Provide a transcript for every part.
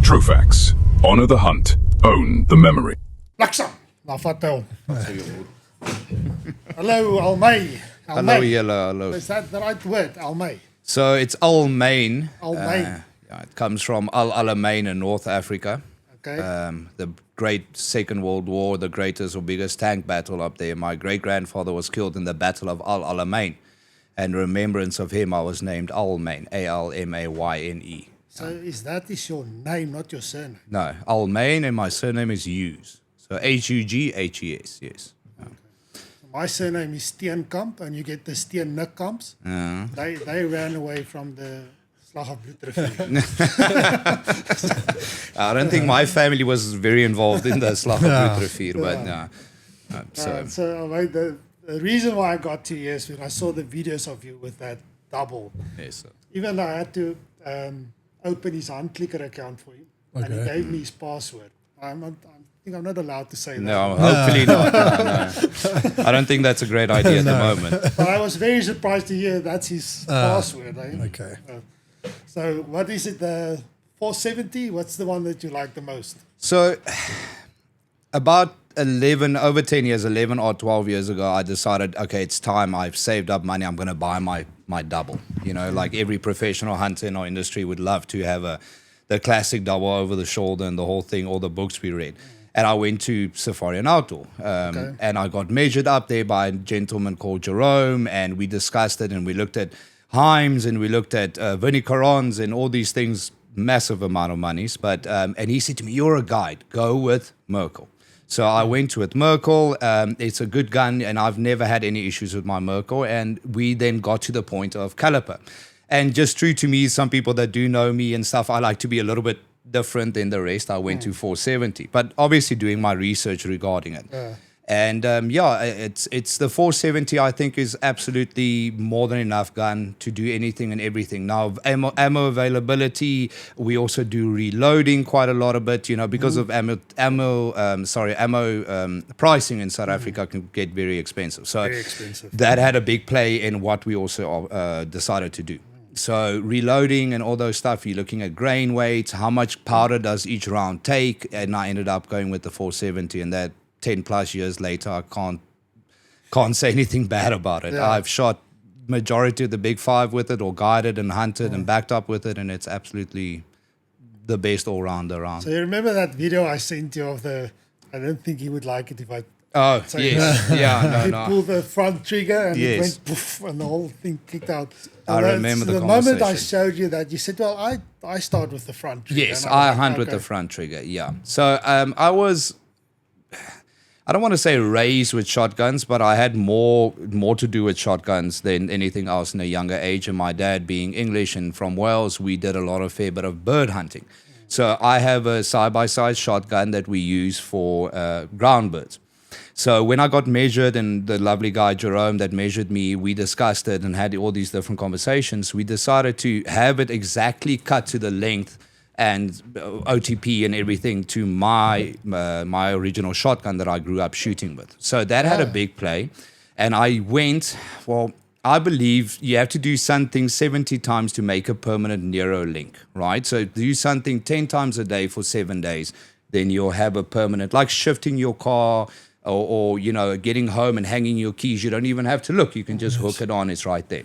Trophex. Honor the hunt. Own the memory. Laksa. Nou, vertel. Hello, Almayne. Hello. Is that the right word, Almayne? So it's Almayne. Almayne. It comes from El Alamein in North Africa. Okay. The great Second World War, the greatest or biggest tank battle up there. My great-grandfather was killed in the Battle of El Alamein. And in remembrance of him, I was named Almayne, Almayne. So is your name, not your surname? No, Almayne, and my surname is Hughes. So Hughes, yes. My surname is Steenkamp, and you get the Steenkamps. They ran away from the Slag of Bloedrivier. I don't think my family was very involved in the Slag of Bloedrivier, but no. The reason why I got to you is when I saw the videos of you with that double. Yes, sir. Even I had to open his handclicker account for him, and he gave me his password. I think I'm not allowed to say that. No, hopefully not. No. I don't think that's a great idea at the moment. But I was very surprised to hear that's his password. Okay. So what is it, the 470? What's the one that you like the most? So about 11 or 12 years ago, I decided, okay, it's time. I've saved up money. I'm going to buy my double. You know, like every professional hunter in our industry would love to have the classic double over the shoulder and the whole thing, all the books we read. And I went to Safari and Outdoor, and I got measured up there by a gentleman called Jerome, and we discussed it, and we looked at Heims, and we looked at Vernicarons, and all these things, massive amount of monies. But and he said to me, "You're a guide. Go with Merkel." So I went with Merkel. It's a good gun, and I've never had any issues with my Merkel. And we then got to the point of caliper. And just true to me, some people that do know me and stuff, I like to be a little bit different than the rest. I went to 470, but obviously doing my research regarding it. And it's the 470, I think, is absolutely more than enough gun to do anything and everything. Now, ammo availability, we also do reloading quite a lot of it, you know, because of ammo pricing in South Africa can get very expensive. So that had a big play in what we also decided to do. So reloading and all those stuff, you're looking at grain weights, how much powder does each round take, and I ended up going with the 470, and that 10 plus years later, I can't say anything bad about it. I've shot majority of the big five with it, or guided and hunted and backed up with it, and it's absolutely the best all round around. So you remember that video I sent you of I don't think he would like it if I... Oh, yes. He pulled the front trigger and it went poof, and the whole thing kicked out. I remember the moment I showed you that, you said, well, I start with the front trigger. Yes, I hunt with the front trigger, So I don't want to say raised with shotguns, but I had more to do with shotguns than anything else in a younger age. And my dad being English and from Wales, we did a fair bit of bird hunting. So I have a side-by-side shotgun that we use for ground birds. So when I got measured, and the lovely guy Jerome that measured me, we discussed it and had all these different conversations. We decided to have it exactly cut to the length and OTP and everything to my original shotgun that I grew up shooting with. So that had a big play. And I went, I believe you have to do something 70 times to make a permanent Nero link, right? So do something 10 times a day for 7 days, then you'll have a permanent, like shifting your car, or you know, getting home and hanging your keys. You don't even have to look. You can just hook it on. It's right there.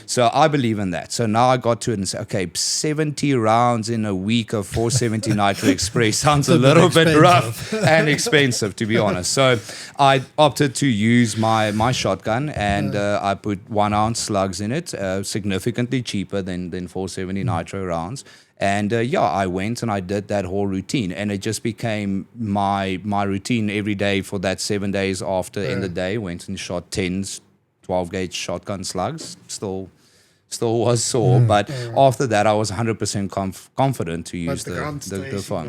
So I believe in that. So now I got to it and say, okay, 70 rounds in a week of 470 Nitro Express sounds a little bit rough and expensive, to be honest. So I opted to use my shotgun, and I put 1 ounce slugs in it, significantly cheaper than 470 Nitro rounds. And I went and I did that whole routine, and it just became my routine every day for that 7 days after in the day. Went and shot 10s, 12 gauge shotgun slugs. Still was sore, but after that I was 100% confident to use the phone.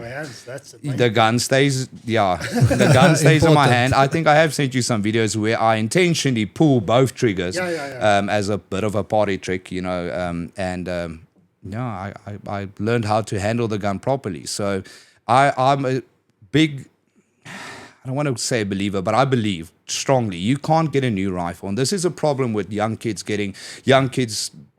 The gun stays, the gun stays in my hand. I think I have sent you some videos where I intentionally pull both triggers as a bit of a party trick, you know, I learned how to handle the gun properly. So I'm a big, I don't want to say a believer, but I believe strongly. You can't get a new rifle. And this is a problem with young kids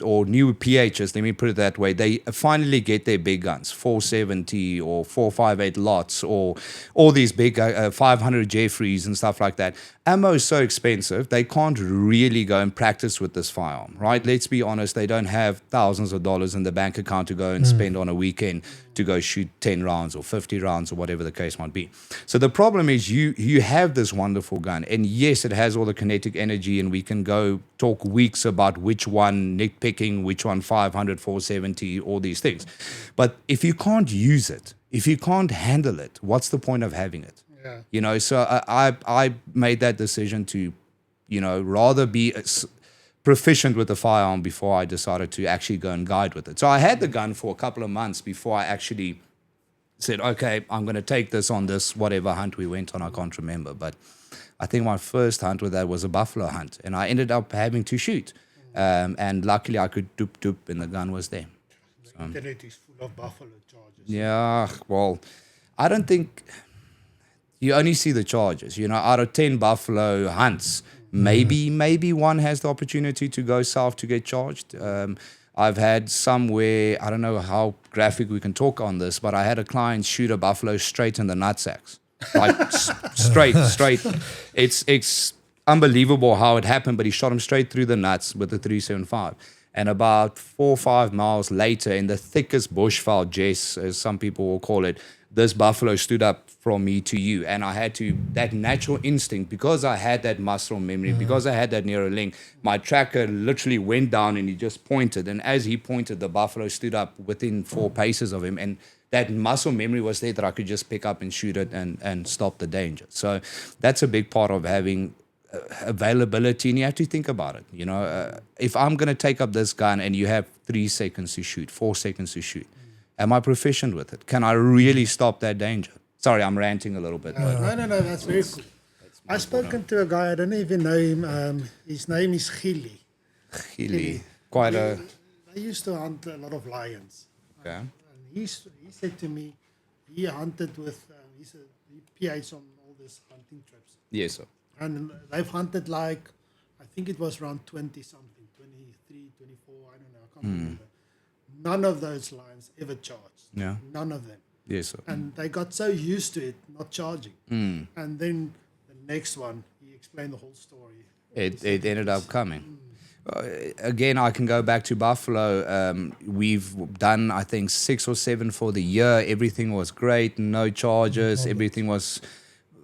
or new PHs, let me put it that way. They finally get their big guns, 470 or 458 lots or all these big 500 Jeffries and stuff like that. Ammo is so expensive, they can't really go and practice with this firearm, right? Let's be honest, they don't have thousands of dollars in the bank account to go and spend on a weekend to go shoot 10 rounds or 50 rounds or whatever the case might be. So the problem is you have this wonderful gun, and yes, it has all the kinetic energy, and we can go talk weeks about which one nitpicking, which one 500, 470, all these things. But if you can't use it, if you can't handle it, what's the point of having it? Yeah. You know, so I made that decision to, you know, rather be proficient with the firearm before I decided to actually go and guide with it. So I had the gun for a couple of months before I actually said, okay, I'm going to take this on this whatever hunt we went on. I can't remember, but I think my first hunt with that was a buffalo hunt, and I ended up having to shoot. And luckily I could doop, and the gun was there. The internet is full of buffalo charges. Yeah, well, I don't think you only see the charges. You know, out of 10 buffalo hunts, maybe one has the opportunity to go south to get charged. I've had some where, I don't know how graphic we can talk on this, but I had a client shoot a buffalo straight in the nutsacks. Like straight. It's unbelievable how it happened, but he shot him straight through the nuts with the 375. And about 4 or 5 miles later, in the thickest bushveld, Jess, as some people will call it, this buffalo stood up from me to you. And I had to, that natural instinct, because I had that muscle memory, because I had that narrow link, my tracker literally went down and he just pointed. And as he pointed, the buffalo stood up within 4 paces of him. And that muscle memory was there that I could just pick up and shoot it and stop the danger. So that's a big part of having availability, and you have to think about it. You know, if I'm going to take up this gun and you have 3 seconds to shoot, 4 seconds to shoot, am I proficient with it? Can I really stop that danger? Sorry, I'm ranting a little bit. No, that's very cool. I've spoken to a guy, I don't even know him. His name is Gili. Gili. Quite a... I used to hunt a lot of lions. Okay. And he said to me, he hunted with, he PAs on all these hunting trips. Yes, sir. And they've hunted like, I think it was around 20 something, 23, 24, I don't know, I can't remember. None of those lions ever charged. Yeah. None of them. Yes, sir. And they got so used to it, not charging. And then the next one, he explained the whole story. It ended up coming. Again, I can go back to buffalo. We've done, I think, 6 or 7 for the year. Everything was great, no charges. Everything was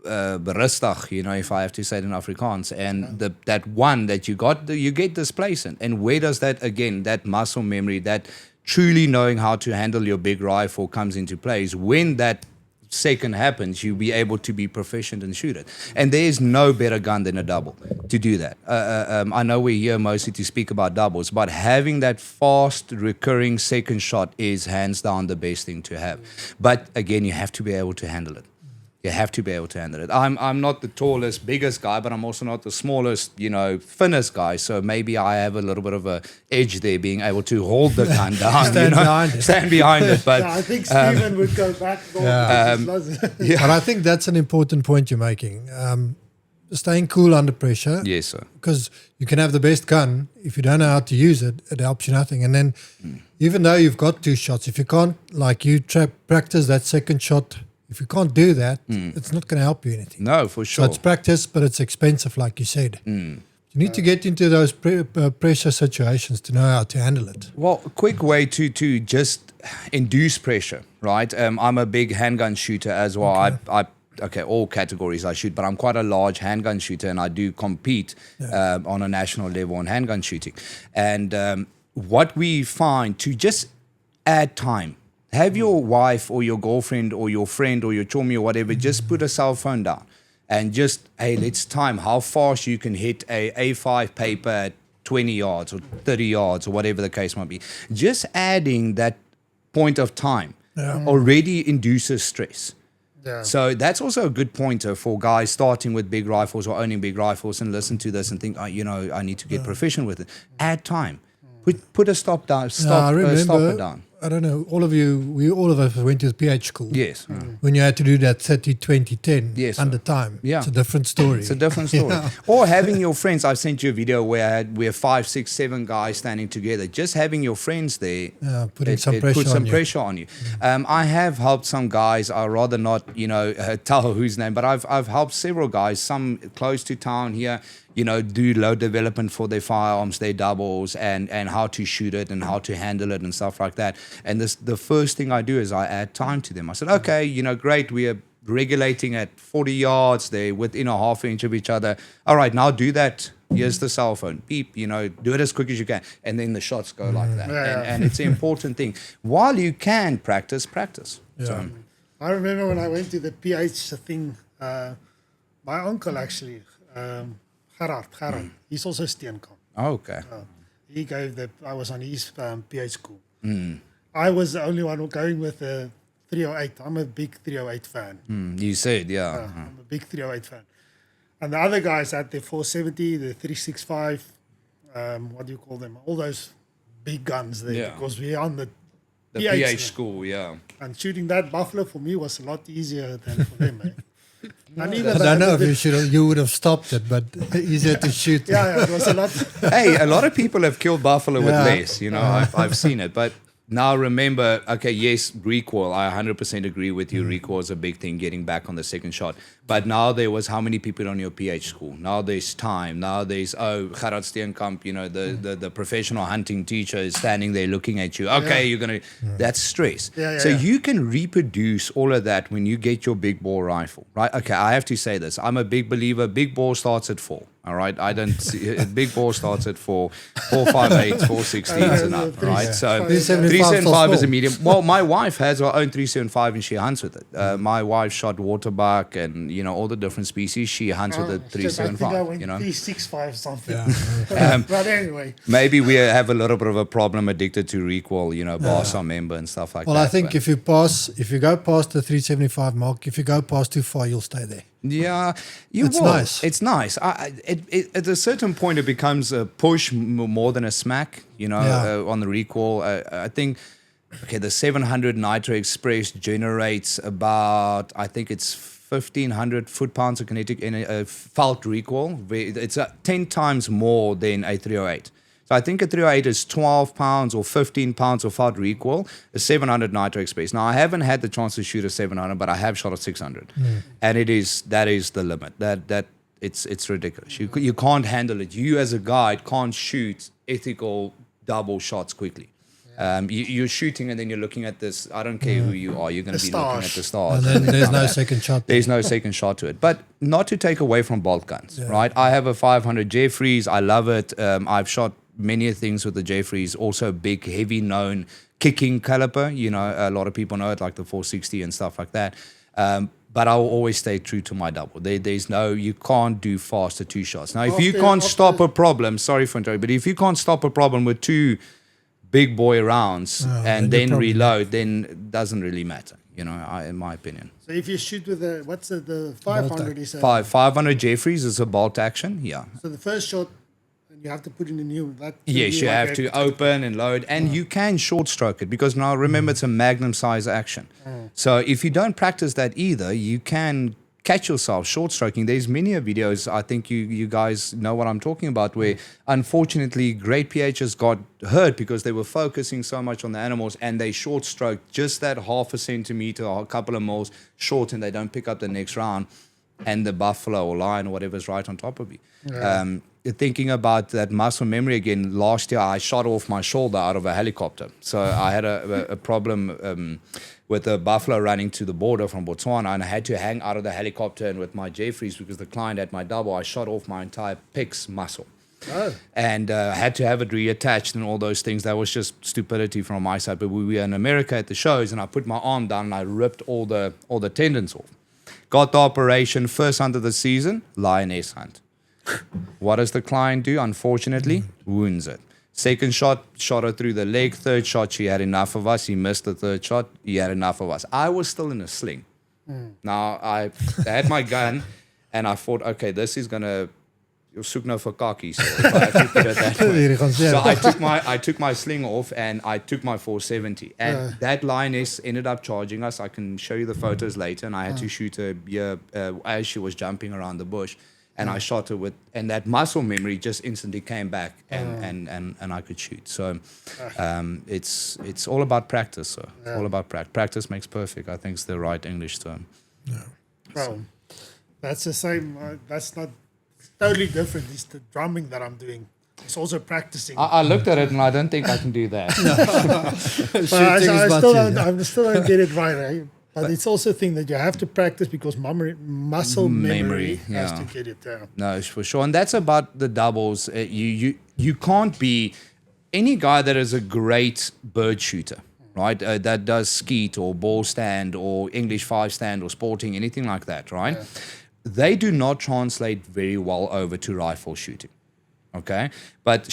berustig, you know, if I have to say it in Afrikaans. And that one that you got, you get displaced. And where does that, again, that muscle memory, that truly knowing how to handle your big rifle comes into play? Is when that second happens, you'll be able to be proficient and shoot it. And there is no better gun than a double to do that. I know we're here mostly to speak about doubles, but having that fast recurring second shot is hands down the best thing to have. But again, you have to be able to handle it. You have to be able to handle it. I'm not the tallest, biggest guy, but I'm also not the smallest, you know, thinnest guy. So maybe I have a little bit of a edge there, being able to hold the gun down, stand behind it. But yeah, I think Stephen would go back. But I think that's an important point you're making. Staying cool under pressure. Yes, sir. Because you can have the best gun. If you don't know how to use it, it helps you nothing. And then even though you've got 2 shots, if you can't, like you practice that second shot, if you can't do that, it's not going to help you anything. No, for sure. So it's practice, but it's expensive, like you said. You need to get into those pressure situations to know how to handle it. Well, a quick way to just induce pressure, right? I'm a big handgun shooter as well. Okay. All categories I shoot, but I'm quite a large handgun shooter, and I do compete on a national level in handgun shooting. And what we find, to just add time, have your wife or your girlfriend or your friend or your chummy or whatever, just put a cell phone down and just, hey, let's time how fast you can hit a A5 paper at 20 yards or 30 yards or whatever the case might be. Just adding that point of time already induces stress. Yeah. So that's also a good pointer for guys starting with big rifles or owning big rifles and listen to this and think, you know, I need to get proficient with it. Add time. Put a stop it down. I don't know, all of us went to the PH school. Yes. When you had to do that 30, 20, 10 Yes, under time. Yeah. It's a different story. It's a different story. Yeah. Or having your friends. I sent you a video where we have 5, 6, 7 guys standing together. Just having your friends there, Putting some pressure puts some on you. pressure on you. I have helped some guys. I'd rather not, tell whose name, but I've helped several guys, some close to town here, do load development for their firearms, their doubles, and how to shoot it and how to handle it and stuff like that. And the first thing I do is I add time to them. I said, okay, great, we are regulating at 40 yards. They're within a half inch of each other. All right, now do that. Here's the cell phone. Beep, do it as quick as you can. And then the shots go like that. And it's an important thing. While you can practice. Yeah. So, I remember when I went to the PH thing, my uncle actually, Gerard, he's also Steenkamp. okay. He gave I was on his PH school. I was the only one going with a 308. I'm a big 308 fan. You said, yeah. I'm a big 308 fan. And the other guys had the 470, the 365, what do you call them? All those big guns there because we're on the PH school, yeah. And shooting that buffalo for me was a lot easier than for them, eh? And even I don't know if you would have stopped it, but easier to shoot. Yeah, it was a lot. Hey, a lot of people have killed buffalo with Yeah. less. I've seen it. But now remember, okay, yes, recoil. I 100% agree with you. Recoil is a big thing, getting back on the second shot. But now there was how many people on your PH school? Now there's time. Now there's, Gerard Steenkamp, the professional hunting teacher is standing there looking at you. Okay, you're going to, that's stress. So you can reproduce all of that when you get your big bore rifle, right? Okay, I have to say this. I'm a big believer. Big bore starts at 4. All right, I don't see big bore starts at 4, 4.58, 4.16 and up, right? So 375 is a medium. Well, my wife has her own 375 and she hunts with it. My wife shot waterbuck and all the different species. She hunts with a I think I 375. went 365 something. Yeah. But anyway, Maybe we have a little bit of a problem addicted to recoil. Barca member and stuff like that. Well, I think but- if you go past the 375 mark, if you go past too far, you'll stay there. Yeah, you It's will. nice. It's nice. At a certain point, it becomes a push more than a smack. On the recoil. I think. Okay, the 700 Nitro Express generates about, I think it's 1,500 foot-pounds of kinetic felt recoil. It's 10 times more than a 308. So I think a 308 is 12 pounds or 15 pounds of felt recoil, a 700 Nitro Express. Now, I haven't had the chance to shoot a 700, but I have shot a 600. And that is the limit. It's ridiculous. You can't handle it. You as a guide can't shoot ethical double shots quickly. You're shooting and then you're looking at this. I don't care who you are. You're going to be looking at the stars. And then there's no second shot. There's no second shot to it. But not to take away from bolt guns, right? I have a 500 Jeffries. I love it. I've shot many things with the Jeffries. Also big, heavy known kicking caliber. A lot of people know it, like the 460 and stuff like that. But I will always stay true to my double. You can't do faster 2 shots. Now, if you can't stop a problem, sorry for interrupting, but if you can't stop a problem with 2 big boy rounds and then reload, then it doesn't really matter, in my opinion. so if you shoot with the 500 is 500 Jeffries is a bolt action, yeah. So the first shot, and you have to put in a new. Yes, you have to open and load, and you can short stroke it because now remember it's a magnum size action. So if you don't practice that either, you can catch yourself short stroking. There's many videos, I think you guys know what I'm talking about, where unfortunately great PHs got hurt because they were focusing so much on the animals and they short stroked just that half a centimeter or a couple of mils short and they don't pick up the next round and the buffalo or lion or whatever's right on top of you. Thinking about that muscle memory again, last year I shot off my shoulder out of a helicopter. So I had a problem with a buffalo running to the border from Botswana, and I had to hang out of the helicopter and with my Jeffries because the client had my double. I shot off my entire pix muscle. And had to have it reattached and all those things. That was just stupidity from my side. But we were in America at the shows, and I put my arm down and I ripped all the tendons off. Got the operation, first hunt of the season, Lioness hunt. What does the client do? Unfortunately, wounds it. Second shot her through the leg. Third shot, she had enough of us. He missed the third shot. He had enough of us. I was still in a sling. Now, I had my gun, and I thought, okay, this is going to soek nou vir kakkie, so if I have to put it that way. So I took my sling off and I took my 470, and that lioness ended up charging us. I can show you the photos later, and I had to shoot her as she was jumping around the bush, and I shot her with, and that muscle memory just instantly came back, and I could shoot. So it's all about practice. So all about practice makes perfect. I think it's the right English term. Well, that's the same. That's not totally different. It's the drumming that I'm doing. It's also practicing. I looked at it and I don't think I can do that. But I still don't get it right. Eh? But it's also a thing that you have to practice because muscle memory has to get it down. No, for sure. And that's about the doubles. You can't be any guy that is a great bird shooter, right? That does skeet or ball stand or English 5 stand or sporting, anything like that, right? They do not translate very well over to rifle shooting. Okay, but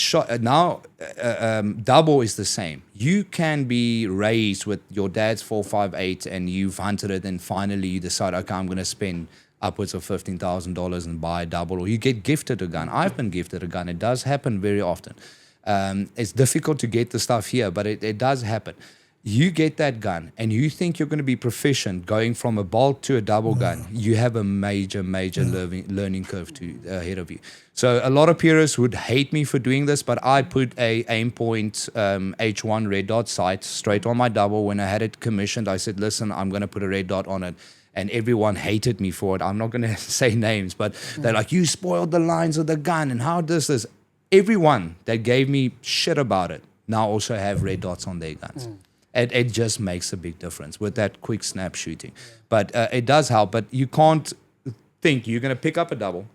double is the same. You can be raised with your dad's 4.58 and you've hunted it, and finally you decide, okay, I'm going to spend upwards of $15,000 and buy a double, or you get gifted a gun. I've been gifted a gun. It does happen very often. It's difficult to get the stuff here, but it does happen. You get that gun and you think you're going to be proficient going from a bolt to a double gun. You have a major learning curve ahead of you. So a lot of purists would hate me for doing this, but I put a aim point H1 red dot sight straight on my double. When I had it commissioned, I said, listen, I'm going to put a red dot on it. And everyone hated me for it. I'm not going to say names, but they're like, you spoiled the lines of the gun and how does this? Everyone that gave me shit about it now also have red dots on their guns. It just makes a big difference with that quick snap shooting. But it does help. But you can't think you're going to pick up a double,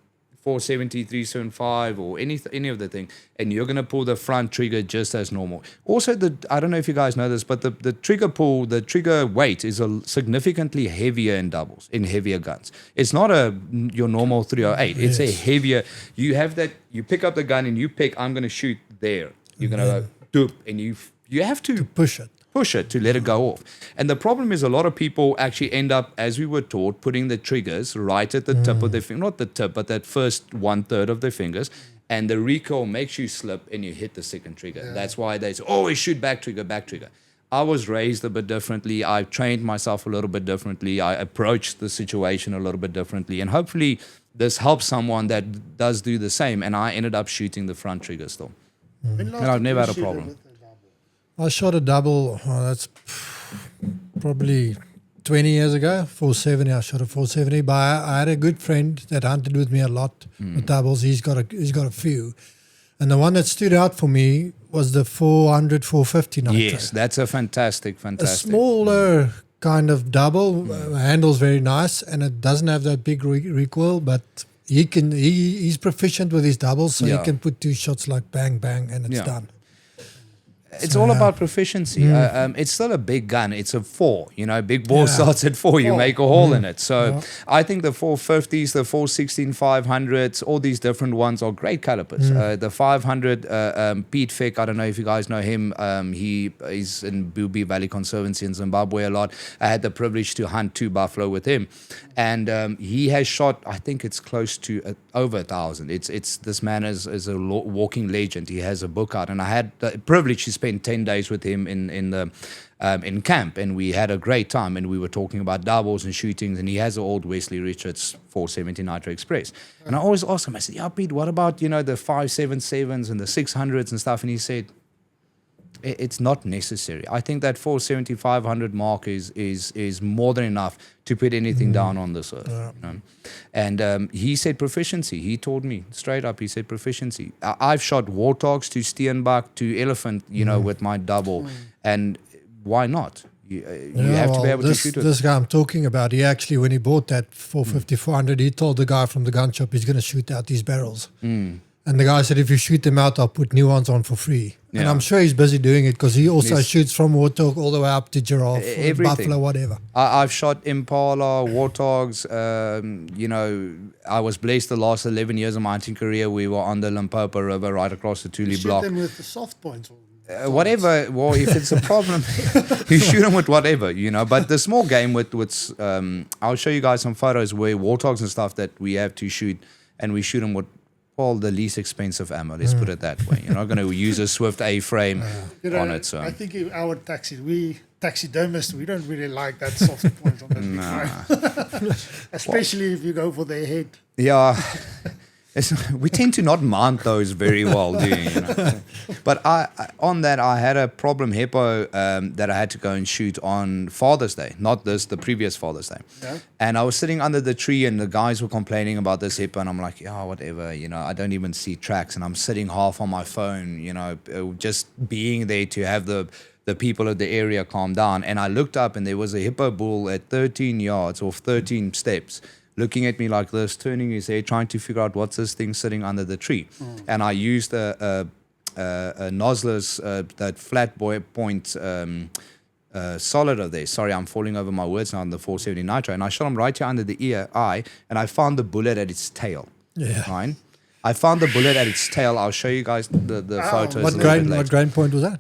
470, 375, or any of the thing, and you're going to pull the front trigger just as normal. Also, I don't know if you guys know this, but the trigger pull, the trigger weight is significantly heavier in doubles, in heavier guns. It's not your normal 308. It's a heavier. You have that. You pick up the gun and you pick. I'm going to shoot there. You're going to go doop, and you have to push it to let it go off. And the problem is a lot of people actually end up, as we were taught, putting the triggers right at the tip of their finger, not the tip, but that first 1/3 of their fingers, and the recoil makes you slip and you hit the second trigger. That's why they say, always shoot back trigger. I was raised a bit differently. I trained myself a little bit differently. I approached the situation a little bit differently. And hopefully this helps someone that does do the same. And I ended up shooting the front trigger still. And I've never had a problem. I shot a double, that's probably 20 years ago, 470. I shot a 470, but I had a good friend that hunted with me a lot with doubles. He's got a few. And the one that stood out for me was the 400, 450 Nitro. Yes, that's a fantastic. A smaller kind of double, handles very nice, and it doesn't have that big recoil, but he's proficient with his doubles, so he can put 2 shots like bang, bang, and it's done. It's all about proficiency. It's still a big gun. It's a 4. Big ball starts at 4. You make a hole in it. So I think the 450s, the 416, 500s, all these different ones are great calipers. The 500, Pete Fick, I don't know if you guys know him. He's in Bubi Valley Conservancy in Zimbabwe a lot. I had the privilege to hunt 2 buffalo with him. And he has shot, I think it's close to over 1,000. This man is a walking legend. He has a book out. And I had the privilege to spend 10 days with him in camp, and we had a great time, and we were talking about doubles and shootings, and he has an old Wesley Richards 470 Nitro Express. And I always ask him, I said, yeah, Pete, what about, the 577s and the 600s and stuff? And he said, it's not necessary. I think that 470, 500 mark is more than enough to put anything down on this earth. And he said proficiency. He told me straight up, he said proficiency. I've shot warthogs to steenbok to elephant, with my double. And why not? You have to be able to shoot it. This guy I'm talking about, he actually, when he bought that 450, 400, he told the guy from the gun shop he's going to shoot out these barrels. And the guy said, if you shoot them out, I'll put new ones on for free. And I'm sure he's busy doing it because he also shoots from warthog all the way up to giraffe, buffalo, whatever. I've shot impala, warthogs. I was blessed the last 11 years of my hunting career. We were on the Limpopo River right across the Tuli Block. Shoot them with the soft points. Whatever. Well, if it's a problem, you shoot them with whatever, But the small game with I'll show you guys some photos where warthogs and stuff that we have to shoot, and we shoot them with well, the least expensive ammo. Let's put it that way. You're not going to use a Swift A-frame on it. So I think our taxidermists, we don't really like that soft point on that big knife. Especially if you go for their head. yeah, we tend to not mount those very well, do you? But on that, I had a problem hippo that I had to go and shoot on Father's Day, not the previous Father's Day. Yeah. And I was sitting under the tree, and the guys were complaining about this hippo, and I'm like, yeah, whatever, I don't even see tracks, and I'm sitting half on my phone, just being there to have the people of the area calm down. And I looked up, and there was a hippo bull at 13 yards or 13 steps, looking at me like this, turning his head, trying to figure out what's this thing sitting under the tree. And I used a Nosler's, that flat point solid of there. Sorry, I'm falling over my words now on the 470 Nitro. And I shot him right here under the eye, and I found the bullet at its tail. Yeah. Right? I found the bullet at its tail. I'll show you guys the photos. What grain point was that?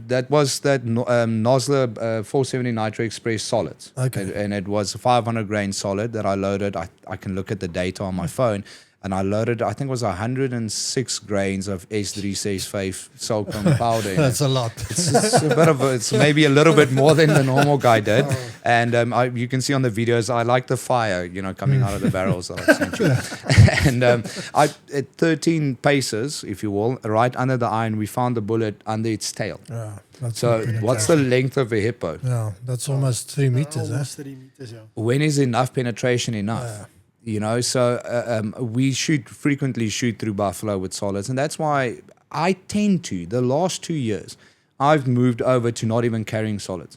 That was that Nosler 470 Nitro Express solids. Okay. And it was 500 grain solid that I loaded. I can look at the data on my phone. And I loaded, I think it was 106 grains of S365 sulcum powder. That's a lot. It's a bit of it's maybe a little bit more than the normal guy did. And you can see on the videos, I like the fire, coming out of the barrels that I've sent you. And at 13 paces, if you will, right under the eye, and we found the bullet under its tail. Yeah, So what's the length of a hippo? Yeah, that's almost 3 meters. Almost 3 meters, yeah. When is enough penetration enough? So we frequently shoot through buffalo with solids, and that's why I tend to, the last 2 years, I've moved over to not even carrying solids.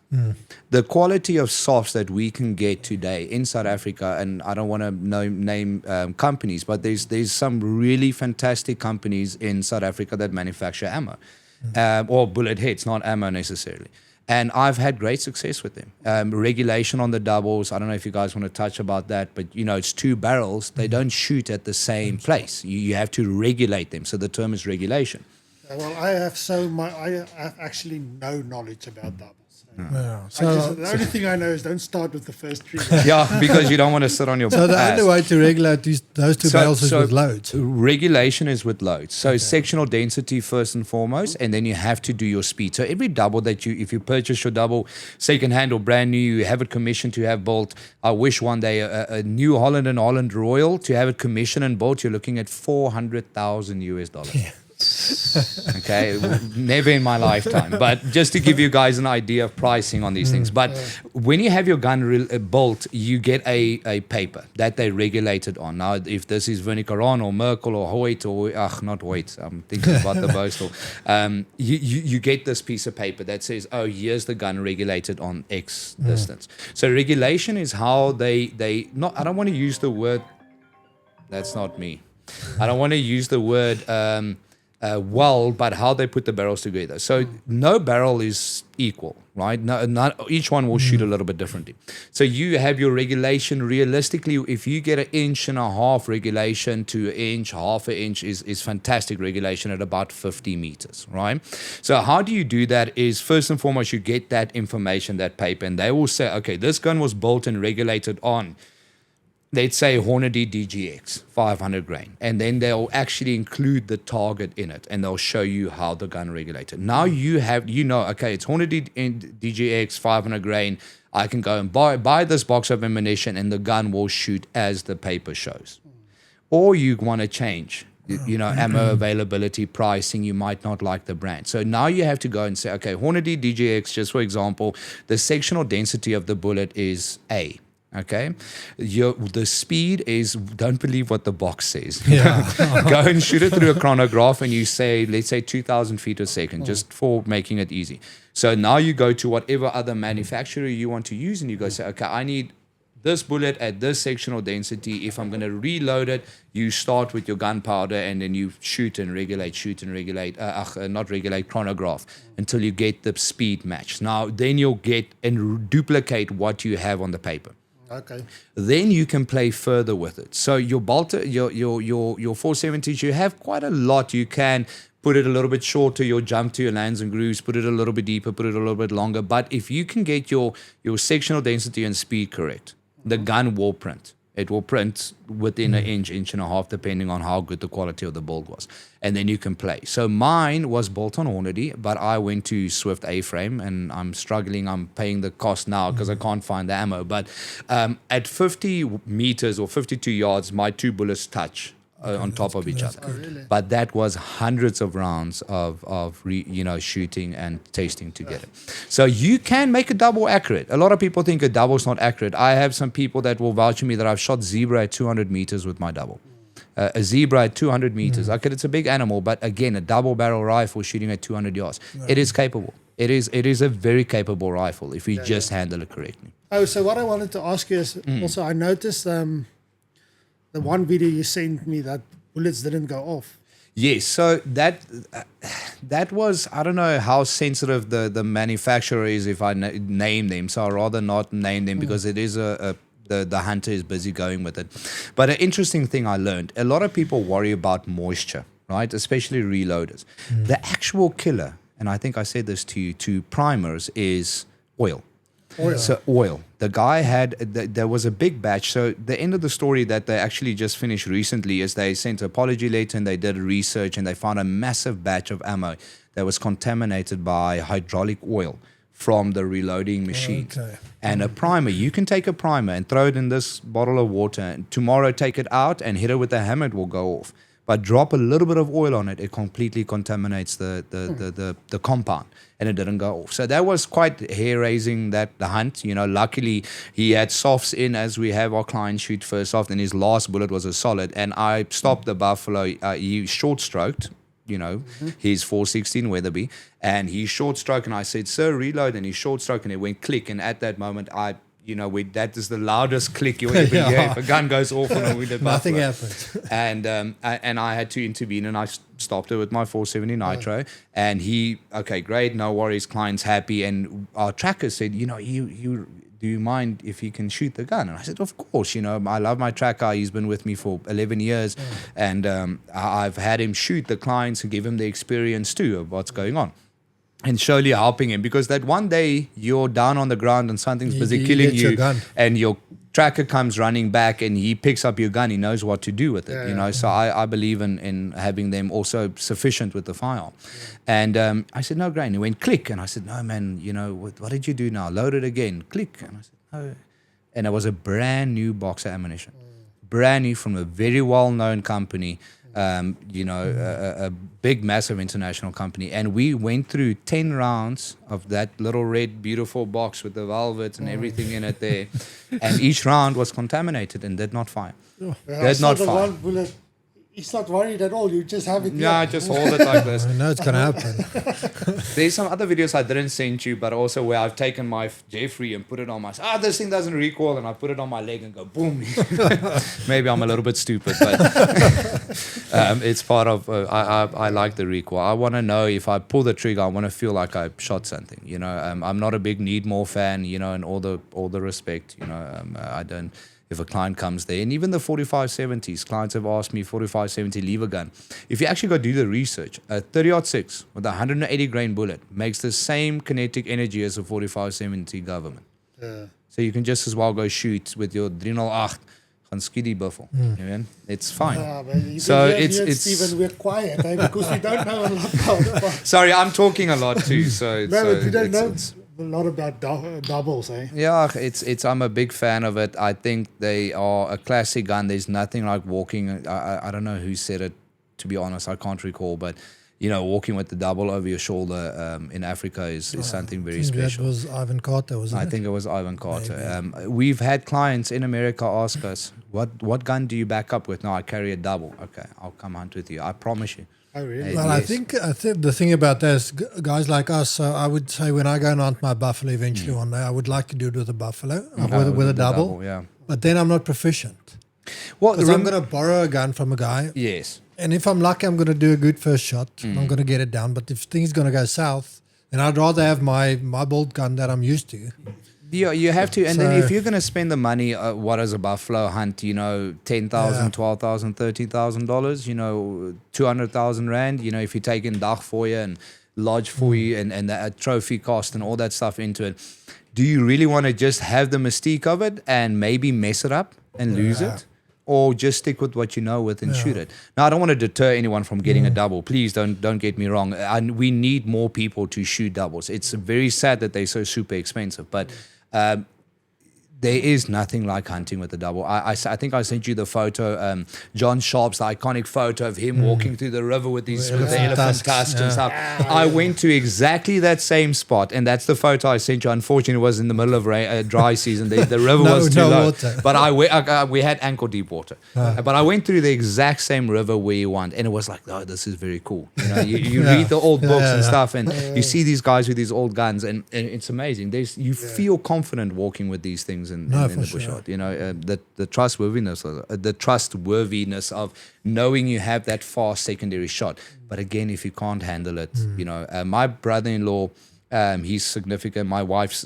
The quality of softs that we can get today in South Africa, and I don't want to name companies, but there's some really fantastic companies in South Africa that manufacture ammo, or bullet heads, not ammo necessarily. And I've had great success with them. Regulation on the doubles, I don't know if you guys want to touch about that, but it's 2 barrels. They don't shoot at the same place. You have to regulate them. So the term is regulation. Well, I have actually no knowledge about doubles. Yeah. The only thing I know is don't start with the first 3. Yeah, because you don't want to sit on your So the ass. only way to regulate those 2 barrels is with loads. Regulation is with loads. So sectional density first and foremost, and then you have to do your speed. So every double that if you purchase your double second hand or brand new, you have it commissioned to have built. I wish one day a New Holland and Holland Royal to have it commissioned and built, you're looking at $400,000. Yeah. Okay, never in my lifetime, but just to give you guys an idea of pricing on these things. But when you have your gun built, you get a paper that they regulated on. Now, if this is Vernicaron or Merkel or Hoyt or not Hoyt, I'm thinking about the Boastal. You get this piece of paper that says, oh, here's the gun regulated on X distance. So regulation is how they not. I don't want to use the word. That's not me. I don't want to use the word. But how they put the barrels together. So no barrel is equal, right? Each one will shoot a little bit differently. So you have your regulation. Realistically, if you get 1.5 inch regulation to 1 inch, half an inch is fantastic regulation at about 50 meters, right? So how do you do that is first and foremost, you get that information, that paper, and they will say, okay, this gun was built and regulated on, let's say Hornady DGX, 500 grain. And then they'll actually include the target in it, and they'll show you how the gun regulated. Now okay, it's Hornady DGX, 500 grain. I can go and buy this box of ammunition, and the gun will shoot as the paper shows. Or you want to change, ammo availability, pricing, you might not like the brand. So now you have to go and say, okay, Hornady DGX, just for example, the sectional density of the bullet is A. Okay, the speed is, don't believe what the box says. Yeah. Go and shoot it through a chronograph, and you say, let's say 2,000 feet a second, just for making it easy. So now you go to whatever other manufacturer you want to use, and you go say, okay, I need this bullet at this sectional density. If I'm going to reload it, you start with your gunpowder, and then you shoot and regulate, chronograph until you get the speed match. Now, then you'll get and duplicate what you have on the paper. Okay. Then you can play further with it. So your bolter, your 470s, you have quite a lot. You can put it a little bit shorter, your jump to your lands and grooves, put it a little bit deeper, put it a little bit longer. But if you can get your sectional density and speed correct, the gun will print. It will print within an inch, inch and a half, depending on how good the quality of the build was. And then you can play. So mine was built on Hornady, but I went to Swift A-frame, and I'm struggling. I'm paying the cost now because I can't find the ammo. But at 50 meters or 52 yards, my 2 bullets touch on top of each other. Oh, really? But that was hundreds of rounds of shooting and tasting together. So you can make a double accurate. A lot of people think a double is not accurate. I have some people that will vouch for me that I've shot zebra at 200 meters with my double. A zebra at 200 meters. Okay, it's a big animal, but again, a double barrel rifle shooting at 200 yards. It is capable. It is a very capable rifle if you just handle it correctly. Oh, so what I wanted to ask you is also, I noticed the one video you sent me that bullets didn't go off. Yes, so that was, I don't know how sensitive the manufacturer is if I name them, so I'd rather not name them because it is the hunter is busy going with it. But an interesting thing I learned, a lot of people worry about moisture, right? Especially reloaders. The actual killer, and I think I said this to you, to primers, is oil. So oil. The guy had, there was a big batch. So the end of the story that they actually just finished recently is they sent an apology letter and they did research and they found a massive batch of ammo that was contaminated by hydraulic oil from the reloading machines. Okay. And a primer, you can take a primer and throw it in this bottle of water and tomorrow take it out and hit it with a hammer, it will go off. But drop a little bit of oil on it, it completely contaminates the compound, and it didn't go off. So that was quite hair-raising, the hunt. Luckily, he had softs in as we have our clients shoot first soft, and his last bullet was a solid. And I stopped the buffalo. He short-stroked, his 416 Weatherby, and he short-stroked, and I said, "Sir, reload," and he short-stroked, and it went click, and at that moment, that is the loudest click you'll ever hear. If a gun goes off on a wounded Nothing buffalo. happened. And I had to intervene, and I stopped it with my 470 Nitro. And he, okay, great, no worries, client's happy. And our tracker said, you do you mind if he can shoot the gun? And I said, of course. I love my tracker. He's been with me for 11 years. And I've had him shoot the clients and give him the experience too of what's going on. And slowly helping him, because that one day you're down on the ground and something's busy killing you, and your tracker comes running back and he picks up your gun, he knows what to do with it, So I believe in having them also sufficient with the firearm. And I said, no, great. And he went click, and I said, no, man, what did you do now? Load it again, click. And I said, no. And it was a brand new box of ammunition, brand new from a very well-known company. A big, massive international company. And we went through 10 rounds of that little red, beautiful box with the velvet and everything in it there. And each round was contaminated and did not fire. Did not fire. One bullet, he's not worried at all. You just have it. Yeah, just hold it like this. I know it's going to happen. There's some other videos I didn't send you, but also where I've taken my Jeffery and put it on my, this thing doesn't recoil, and I put it on my leg and go boom. Maybe I'm a little bit stupid, but it's part of, I like the recoil. I want to know if I pull the trigger, I want to feel like I shot something, I'm not a big need more fan, in all the respect, I don't. If a client comes there, and even the 4570s, clients have asked me 4570 lever gun. If you actually go do the research, a 30-06 with a 180 grain bullet makes the same kinetic energy as a 4570 government. Yeah. So you can just as well go shoot with your 308 van Skiddy buffel. It's fine. So it's Stephen, we're quiet because we don't know a lot about it. Sorry, I'm talking a lot too. So but we don't know a lot about doubles, eh? Yeah, it's. I'm a big fan of it. I think they are a classic gun. There's nothing like walking. I don't know who said it. To be honest, I can't recall. But walking with the double over your shoulder in Africa is something very special. That was Ivan Carter, wasn't it? I think it was Ivan Carter. We've had clients in America ask us, "What gun do you back up with?" No, I carry a double. Okay, I'll come hunt with you. I promise you. Oh, really? Well, yes. I think the thing about that is guys like us, so I would say when I go and hunt my buffalo eventually one day, I would like to do it with a buffalo, with a double. Yeah. But then I'm not proficient. Well, Because I'm going to borrow a gun from a guy. Yes. And if I'm lucky, I'm going to do a good first shot. I'm going to get it down. But if things going to go south, then I'd rather have my bolt gun that I'm used to. Yeah, you have to. And then if you're going to spend the money, what is a buffalo hunt? $10,000, $12,000, $13,000, 200,000 Rand, if you take in dag for you and lodge for you and the trophy cost and all that stuff into it. Do you really want to just have the mystique of it and maybe mess it up and lose it, or just stick with what you know with and shoot it. Now, I don't want to deter anyone from getting a double. Please don't get me wrong. And we need more people to shoot doubles. It's very sad that they're so super expensive, but there is nothing like hunting with a double. I think I sent you the photo, John Sharp's the iconic photo of him walking through the river with the elephant tusks and stuff. I went to exactly that same spot, and that's the photo I sent you. Unfortunately, it was in the middle of dry season. The river was too low. Water. But we had ankle deep water. But I went through the exact same river where you want, and it was like, oh, this is very cool. You know, you read the old books and stuff, and you see these guys with these old guns, and it's amazing. You feel confident walking with these things in the bush. Sure. You know, the trustworthiness of knowing you have that fast secondary shot. But again, if you can't handle it, you know, my brother-in-law, he's significant. My wife's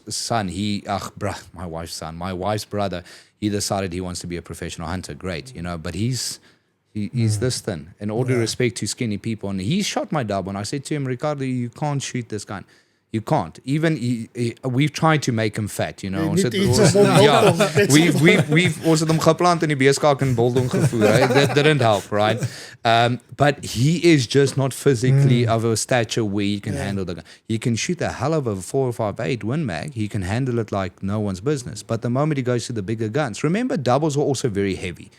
brother, he decided he wants to be a professional hunter. Great, you know, but he's this thin. And all due respect to skinny people, and he shot my double, and I said to him, Ricardo, you can't shoot this gun. You can't. Even we've tried to make him fat, you know. We've also them geplant in die beeskak en biltong gevoer. Right? That didn't help, right? But he is just not physically of a stature where he can handle the gun. He can shoot the hell of a 4.58 Win Mag. He can handle it like no one's business. But the moment he goes to the bigger guns, remember doubles are also very heavy.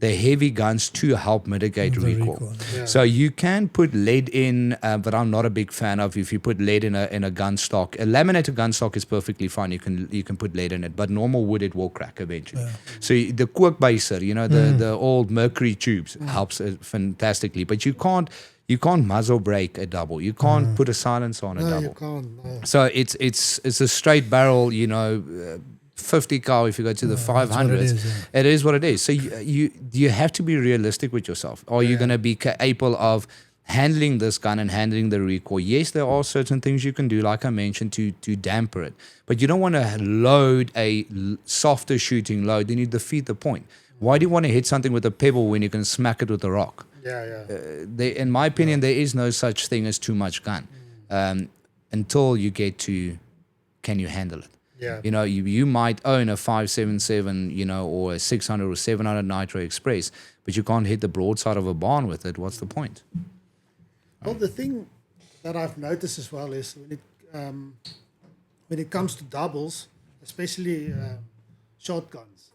They're heavy guns to help mitigate recoil. So you can put lead in, but I'm not a big fan of if you put lead in a gun stock. A laminated gun stock is perfectly fine. You can put lead in it, but normal wood it will crack eventually. So the kookbuiser, you know, the old mercury tubes helps fantastically, but you can't muzzle brake a double. You can't put a silencer on a double. You can't. No. So it's a straight barrel, you know. 50 cal if you go to the 500s. It is what it is. So you have to be realistic with yourself. Are you going to be capable of handling this gun and handling the recoil? Yes, there are certain things you can do, like I mentioned, to damper it. But you don't want to load a softer shooting load. Then you defeat the point. Why do you want to hit something with a pebble when you can smack it with a rock? In my opinion, there is no such thing as too much gun until you get to, can you handle it? You know, you might own a 577, you know, or a 600 or 700 Nitro Express, but you can't hit the broadside of a barn with it. What's the point? Well, the thing that I've noticed as well is when it comes to doubles, especially shotguns,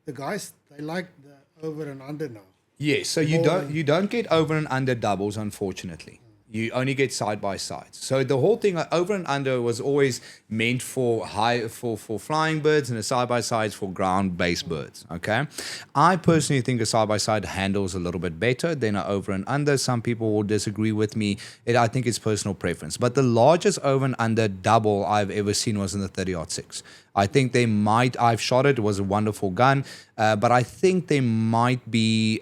the guys, they like the over and under now. Yes, so you don't get over and under doubles, unfortunately. You only get side by side. So the whole thing over and under was always meant for flying birds, and a side by side for ground based birds. Okay, I personally think a side by side handles a little bit better than an over and under. Some people will disagree with me. I think it's personal preference. But the largest over and under double I've ever seen was in the 30-06. I think they might. I've shot it. It was a wonderful gun, but I think they might be.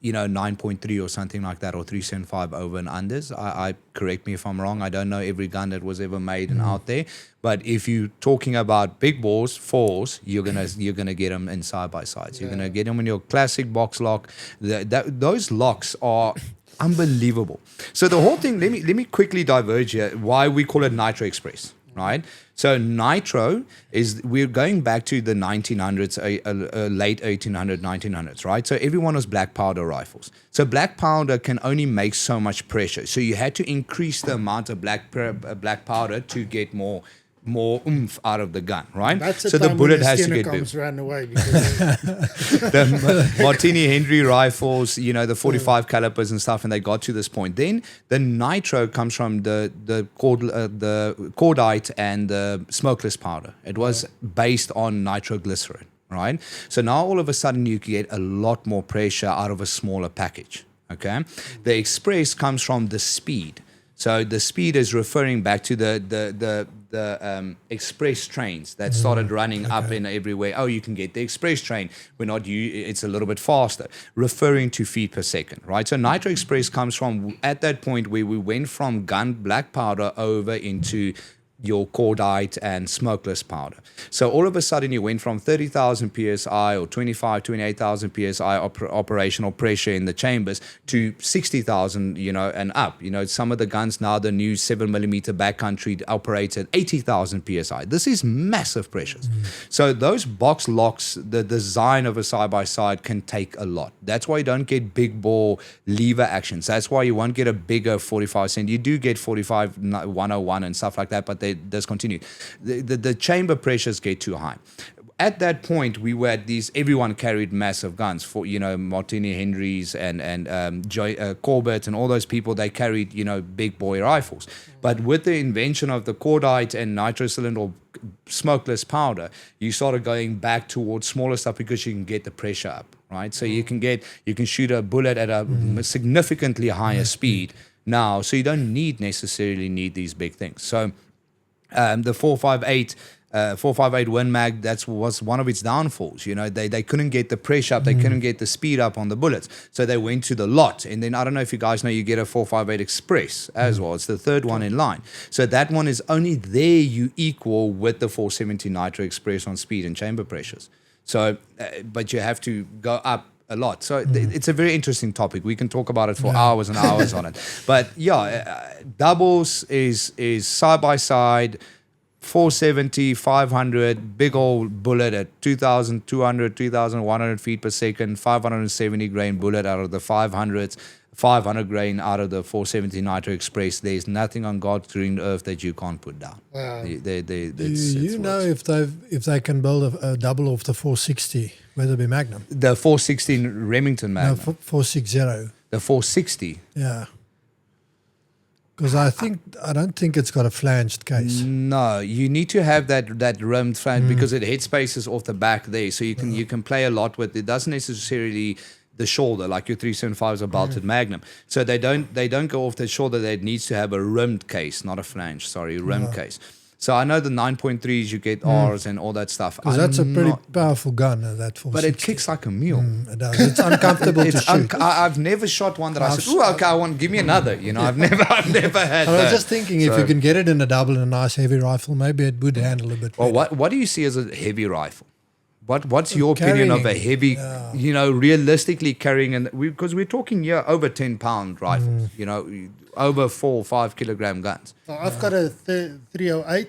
9.3 or something like that, or 375 over and unders. I correct me if I'm wrong. I don't know every gun that was ever made and out there, but if you're talking about big balls, fours, you're gonna get them in side by sides. You're gonna get them in your classic box lock. Those locks are unbelievable. So the whole thing. Let me quickly diverge here. Why we call it Nitro Express, right? So nitro we're going back to the 1900s, late 1800s, 1900s, right? So everyone was black powder rifles. So black powder can only make so much pressure. So you had to increase the amount of black powder to get more oomph out of the gun, right? So the bullet has to get big. Ran away the Martini Henry rifles, you know, the 45 calibers and stuff, and they got to this point. Then the nitro comes from the cordite and the smokeless powder. It was based on nitroglycerin, right? So now all of a sudden you get a lot more pressure out of a smaller package. Okay, the express comes from the speed. So the speed is referring back to the express trains that started running up in everywhere. Oh, you can get the express train. It's a little bit faster, referring to feet per second, right? So Nitro Express comes from at that point where we went from gun black powder over into your cordite and smokeless powder. So all of a sudden you went from 30,000 psi or 28,000 psi operational pressure in the chambers to 60,000, and up. Some of the guns now, the new 7mm backcountry operate at 80,000 psi. This is massive pressures. So those box locks, the design of a side-by-side can take a lot. That's why you don't get big bore lever actions. That's why you won't get a bigger 45 cent. You do get 45 101 and stuff like that, but they discontinued. The chamber pressures get too high. At that point, we were at these. Everyone carried massive guns. For Martini Henrys and Corbett and all those people. They carried big boy rifles. But with the invention of the cordite and nitrocylinder or smokeless powder, you started going back towards smaller stuff because you can get the pressure up, right? So you can shoot a bullet at a significantly higher speed now. So you don't necessarily need these big things. So the 458 Win Mag, that was one of its downfalls. They couldn't get the pressure up, they couldn't get the speed up on the bullets, so they went to the lot. And then I don't know if you guys know, you get a 458 Express as well. It's the third one in line. So that one is only there you equal with the 470 Nitro Express on speed and chamber pressures. So, but you have to go up a lot. So it's a very interesting topic. We can talk about it for hours and hours on it. But doubles is side by side. 470, 500, big old bullet at 2,200, 2,100 feet per second, 570 grain bullet out of the 500s, 500 grain out of the 470 Nitro Express. There's nothing on God's green earth that you can't put down. Do you know if they can build a double of the 460, whether it be Magnum? The 460 Remington Magnum. No, 460. The 460. Yeah. Because I don't think it's got a flanged case. No, you need to have that rimmed flange because it headspaces off the back there, so you can play a lot with it. Doesn't necessarily the shoulder like your 375 is a belted Magnum. So they don't go off the shoulder. That needs to have a rimmed case, not a flange. Sorry, rimmed case. So I know the 9.3s, you get Rs and all that stuff. Because that's a pretty powerful gun, that 460. But it kicks like a mule. It does. It's uncomfortable to shoot. I've never shot one that I said, "Oh, okay, give me another." I've never had. I was just thinking, if you can get it in a double and a nice heavy rifle, maybe it would handle a bit better. Well, what do you see as a heavy rifle? What's your opinion of a heavy, realistically carrying, because we're talking over 10-pound rifles, over 4 or 5 kilogram guns. So I've got a 308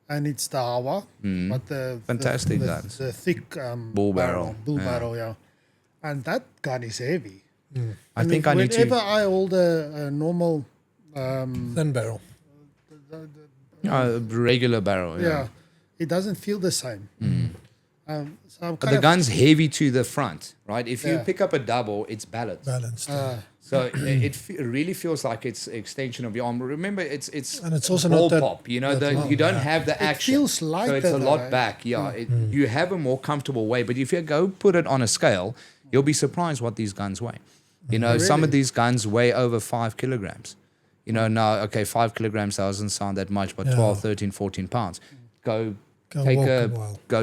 and it's the Hawa, but fantastic guns. The thick bull barrel. Yeah. And that gun is heavy. I think I need to. Whenever I hold a normal thin barrel. Regular barrel. Yeah. It doesn't feel the same. So but the gun's heavy to the front, right? If you pick up a double, it's balanced. So it really feels like it's an extension of your arm. Remember, it's and it's also ball not that pop. You don't have the action. It feels lighter. So it's a lot back. Yeah, you have a more comfortable way. But if you go put it on a scale, you'll be surprised what these guns weigh. Some of these guns weigh over 5 kilograms. Now, 5 kilograms doesn't sound that much, but 12, 13, 14 pounds. Go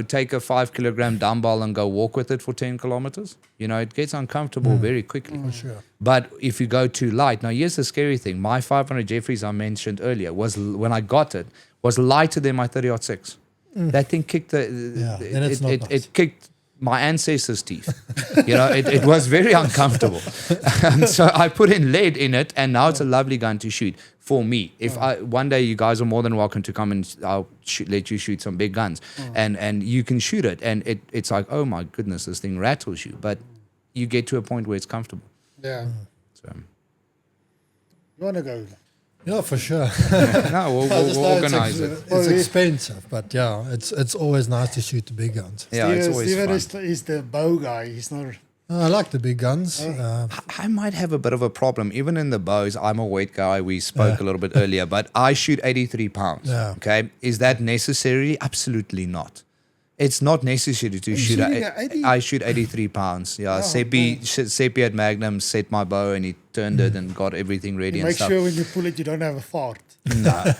take a 5 kilogram dumbbell and go walk with it for 10 kilometers. It gets uncomfortable very quickly. For sure. But if you go too light, now here's the scary thing. My 500 Jeffries I mentioned earlier when I got it, was lighter than my 30-06. That thing kicked it kicked my ancestors' teeth. It was very uncomfortable. So I put in lead in it, and now it's a lovely gun to shoot for me. If one day you guys are more than welcome to come and I'll let you shoot some big guns, and you can shoot it, and it's like, oh my goodness, this thing rattles you, but you get to a point where it's comfortable. Yeah. So you want to go? Yeah, for sure. No, we'll organize it. It's expensive, but it's always nice to shoot the big guns. Yeah, it's always fun. Steven is the bow guy. He's not. I like the big guns. I might have a bit of a problem. Even in the bows, I'm a weight guy. We spoke a little bit earlier, but I shoot 83 pounds. Yeah. Okay. Is that necessary? Absolutely not. It's not necessary to shoot. I shoot 83 pounds. Yeah. Seppi at Magnum set my bow and he turned it and got everything ready and stuff. Make sure when you pull it, you don't have a fart. No.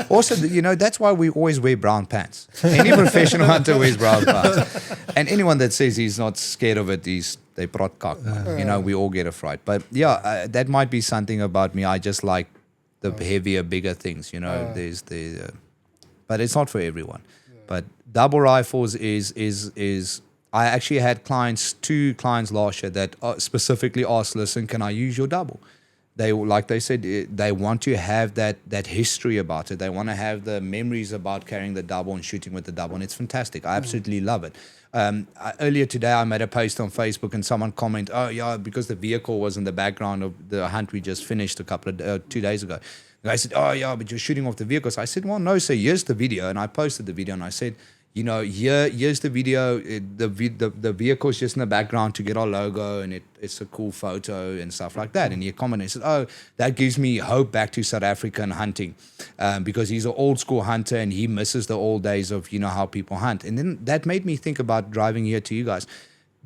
Also, that's why we always wear brown pants. Any professional hunter wears brown pants. And anyone that says he's not scared of it, they prot cock. We all get a fright. But that might be something about me. I just like the heavier, bigger things. You know, there's the, but it's not for everyone. But double rifles is. I actually had two clients last year that specifically asked, "Listen, can I use your double?" They said, they want to have that history about it. They want to have the memories about carrying the double and shooting with the double, and it's fantastic. I absolutely love it. Earlier today, I made a post on Facebook, and someone commented, "Oh yeah, because the vehicle was in the background of the hunt we just finished 2 days ago." The guy said, "Oh yeah, but you're shooting off the vehicle." So I said, "Well, no, sir. Here's the video," and I posted the video, and I said, "You know, here's the video. The vehicle's just in the background to get our logo, and it's a cool photo and stuff like that." And he commented and said, "Oh, that gives me hope back to South Africa and hunting, because he's an old school hunter and he misses the old days of, you know, how people hunt." And then that made me think about driving here to you guys.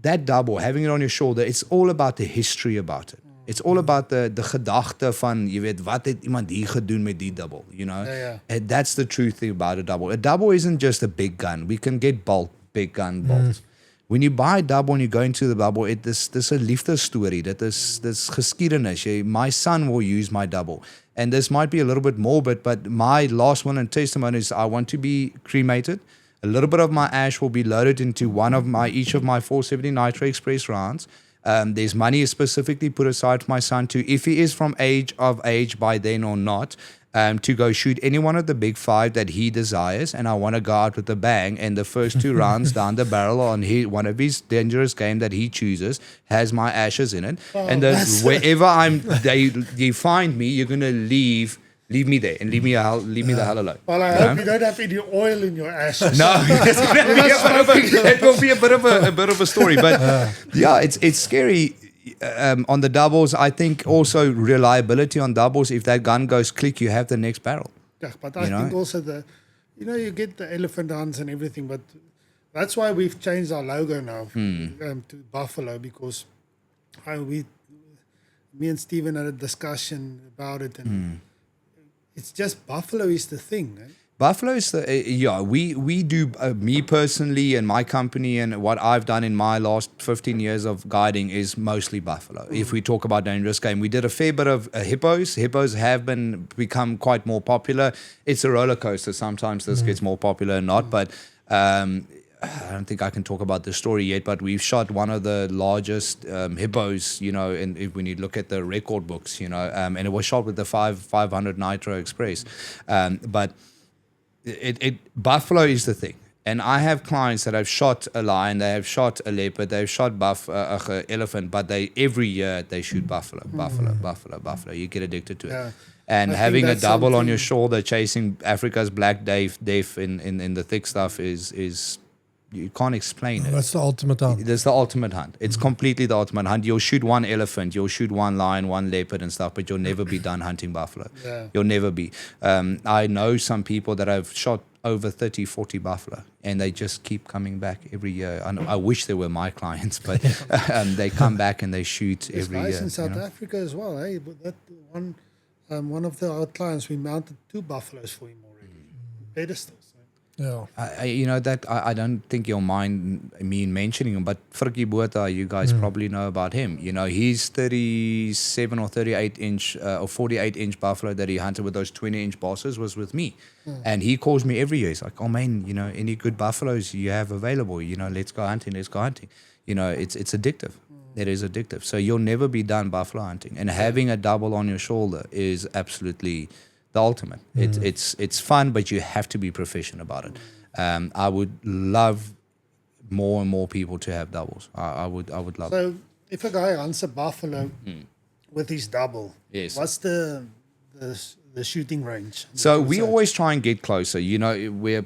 That double, having it on your shoulder, it's all about the history about it. It's all about the gedagte van, jy weet, wat het iemand hier gedoen met die double, you know? And that's the truth thing about a double. A double isn't just a big gun. We can get big gun bolts. When you buy a double and you go into the double, dis 'n liefdesstorie. Dit is geskiedenis. My son will use my double. And this might be a little bit morbid, but my last one and testimony is I want to be cremated. A little bit of my ash will be loaded into each of my 470 Nitro Express rounds. There's money specifically put aside for my son to, if he is from age by then or not, to go shoot any one of the big 5 that he desires. And I want to go out with a bang. And the first 2 rounds down the barrel on one of his dangerous game that he chooses has my ashes in it. And wherever you find me, you're going to leave me there and leave me the hell alone. Well, I hope you don't have any oil in your ashes. No, it will be a bit of a story. But yeah, it's scary. On the doubles, I think also reliability on doubles. If that gun goes click, you have the next barrel. Yeah, but I think also you get the elephant hunts and everything, but that's why we've changed our logo now to Buffalo, because me and Steven had a discussion about it, and it's just Buffalo is the thing. Eh? Buffalo is we do, me personally and my company and what I've done in my last 15 years of guiding is mostly buffalo. If we talk about dangerous game, we did a fair bit of hippos. Hippos have become quite more popular. It's a roller coaster. Sometimes this gets more popular or not, but I don't think I can talk about the story yet, but we've shot one of the largest hippos, you know, and when you look at the record books, you know, and it was shot with the 500 Nitro Express. But buffalo is the thing. And I have clients that have shot a lion, they have shot a leopard, they've shot elephant, but every year they shoot buffalo. You get addicted to it. Yeah. And having a double on your shoulder, chasing Africa's black death in the thick stuff is you can't explain it. That's the ultimate hunt. That's the ultimate hunt. It's completely the ultimate hunt. You'll shoot one elephant, you'll shoot one lion, one leopard and stuff, but you'll never be done hunting buffalo. Yeah. You'll never be. I know some people that have shot over 30, 40 buffalo, and they just keep coming back every year. I wish they were my clients, but they come back and they shoot every year. There's guys in South Africa as well. Hey, but that one of our clients, we mounted 2 buffaloes for him already. Pedestals. Yeah. I don't think you'll mind me mentioning him, but Frikkie Botha, you guys probably know about him. You know, he's 37 or 38 inch or 48 inch buffalo that he hunted with those 20 inch bosses was with me. And he calls me every year. He's like, Almayne, you know, any good buffaloes you have available, you know, let's go hunting. You know, it's addictive. It is addictive. So you'll never be done buffalo hunting. And having a double on your shoulder is absolutely the ultimate. It's fun, but you have to be proficient about it. I would love more and more people to have doubles. I would love it. So if a guy hunts a buffalo with his double, what's the shooting range? So we always try and get closer. You know, we're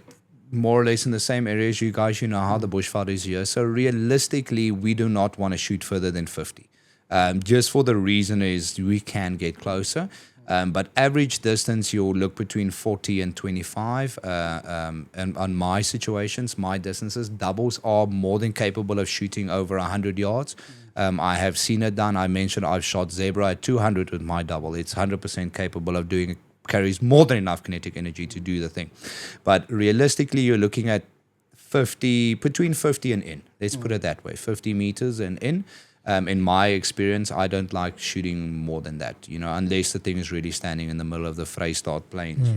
more or less in the same area as you guys. You know how the bushfire is here. So realistically, we do not want to shoot further than 50. Just for the reason is we can get closer. But average distance, you'll look between 40 and 25. And on my situations, my distances, doubles are more than capable of shooting over 100 yards. I have seen it done. I mentioned I've shot zebra at 200 with my double. It's 100% capable of doing it. Carries more than enough kinetic energy to do the thing. But realistically, you're looking at between 50 and in. Let's put it that way, 50 meters and in. In my experience, I don't like shooting more than that, unless the thing is really standing in the middle of the Vrystaat Plains.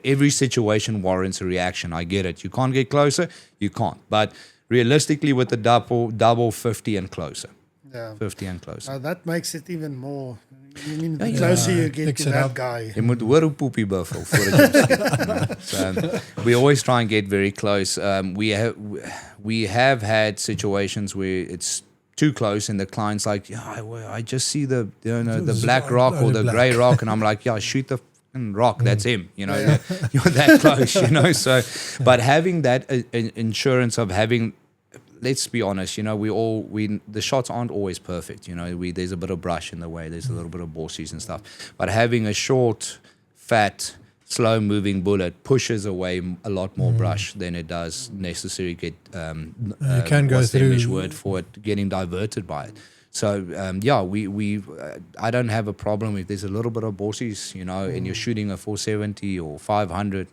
Every situation warrants a reaction. I get it. You can't get closer, you can't. But realistically, with the double 50 and closer. Yeah. 50 and closer. That makes it even more. I mean, the closer you get to that guy. Jy moet hoor hoe poepie buffel voordat jy skiet. So we always try and get very close. We have had situations where it's too close and the client's like, I just see the black rock or the grey rock, and I'm like, shoot the rock, that's him. You're that close. So, but having that insurance of having. Let's be honest, the shots aren't always perfect. There's a bit of brush in the way, there's a little bit of bosses and stuff. But having a short, fat, slow-moving bullet pushes away a lot more brush than it does necessarily get. You can go through. English word for it, getting diverted by it. So I don't have a problem if there's a little bit of bosses, and you're shooting a 470 or 500.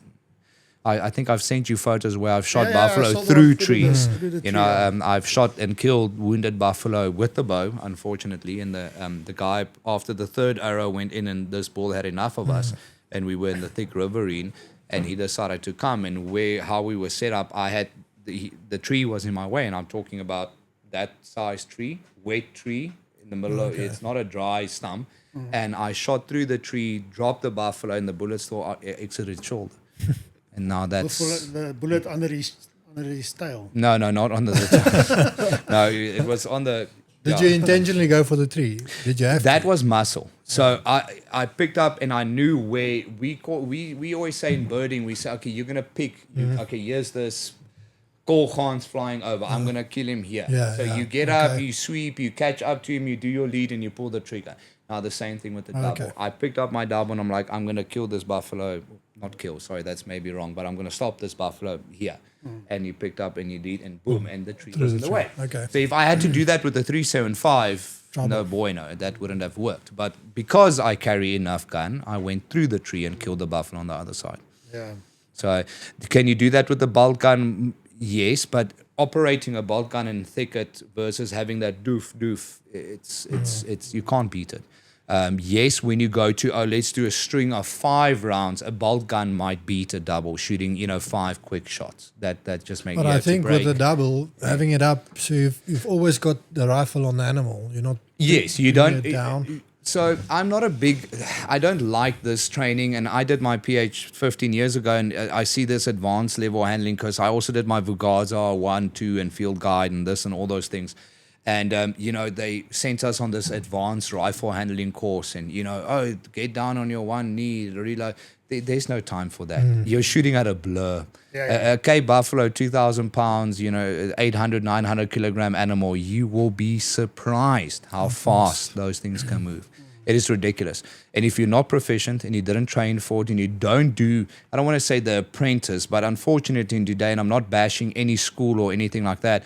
I think I've sent you photos where I've shot buffalo through trees. I've shot and killed wounded buffalo with the bow, unfortunately. And the guy, after the third arrow went in and this bull had enough of us, and we were in the thick riverine, and he decided to come. And how we were set up, I had the tree was in my way, and I'm talking about that size tree, wet tree in the middle of it's not a dry stump. And I shot through the tree, dropped the buffalo, and the bullet still exited his shoulder. And now that's the bullet under his tail. No, not under the tail. No, it was on the. Did you intentionally go for the tree? Did you have that was muscle. So I picked up and I knew where we always say in birding, we say, okay, you're gonna pick. Okay, here's this Kolgaans flying over. I'm gonna kill him here. You get up, you sweep, you catch up to him, you do your lead, and you pull the trigger. Now the same thing with the double. I picked up my double and I'm like, I'm gonna kill this buffalo. Not kill, sorry, that's maybe wrong, but I'm gonna stop this buffalo here. And you picked up and you lead, and boom, and the tree was in the way. So if I had to do that with the 375, no bueno, that wouldn't have worked. But because I carry enough gun, I went through the tree and killed the buffalo on the other side. So can you do that with the bolt gun? Yes, but operating a bolt gun in thicket versus having that doof, it's you can't beat it. Yes, when you go to let's do a string of 5 rounds, a bolt gun might beat a double shooting 5 quick shots. That just makes. But I think with the double, having it up, so you've always got the rifle on the animal. You're not. Yes, you don't. It down. So I don't like this training, and I did my PH 15 years ago, and I see this advanced level handling because I also did my Vugaza 1, 2, and field guide and this and all those things. And, they sent us on this advanced rifle handling course and, get down on your one knee, reload. There's no time for that. You're shooting at a blur. A Cape Buffalo, 2,000 pounds, 800, 900 kilogram animal, you will be surprised how fast those things can move. It is ridiculous. And if you're not proficient and you didn't train for it and you don't do, I don't want to say the apprentice, but unfortunately in today, and I'm not bashing any school or anything like that,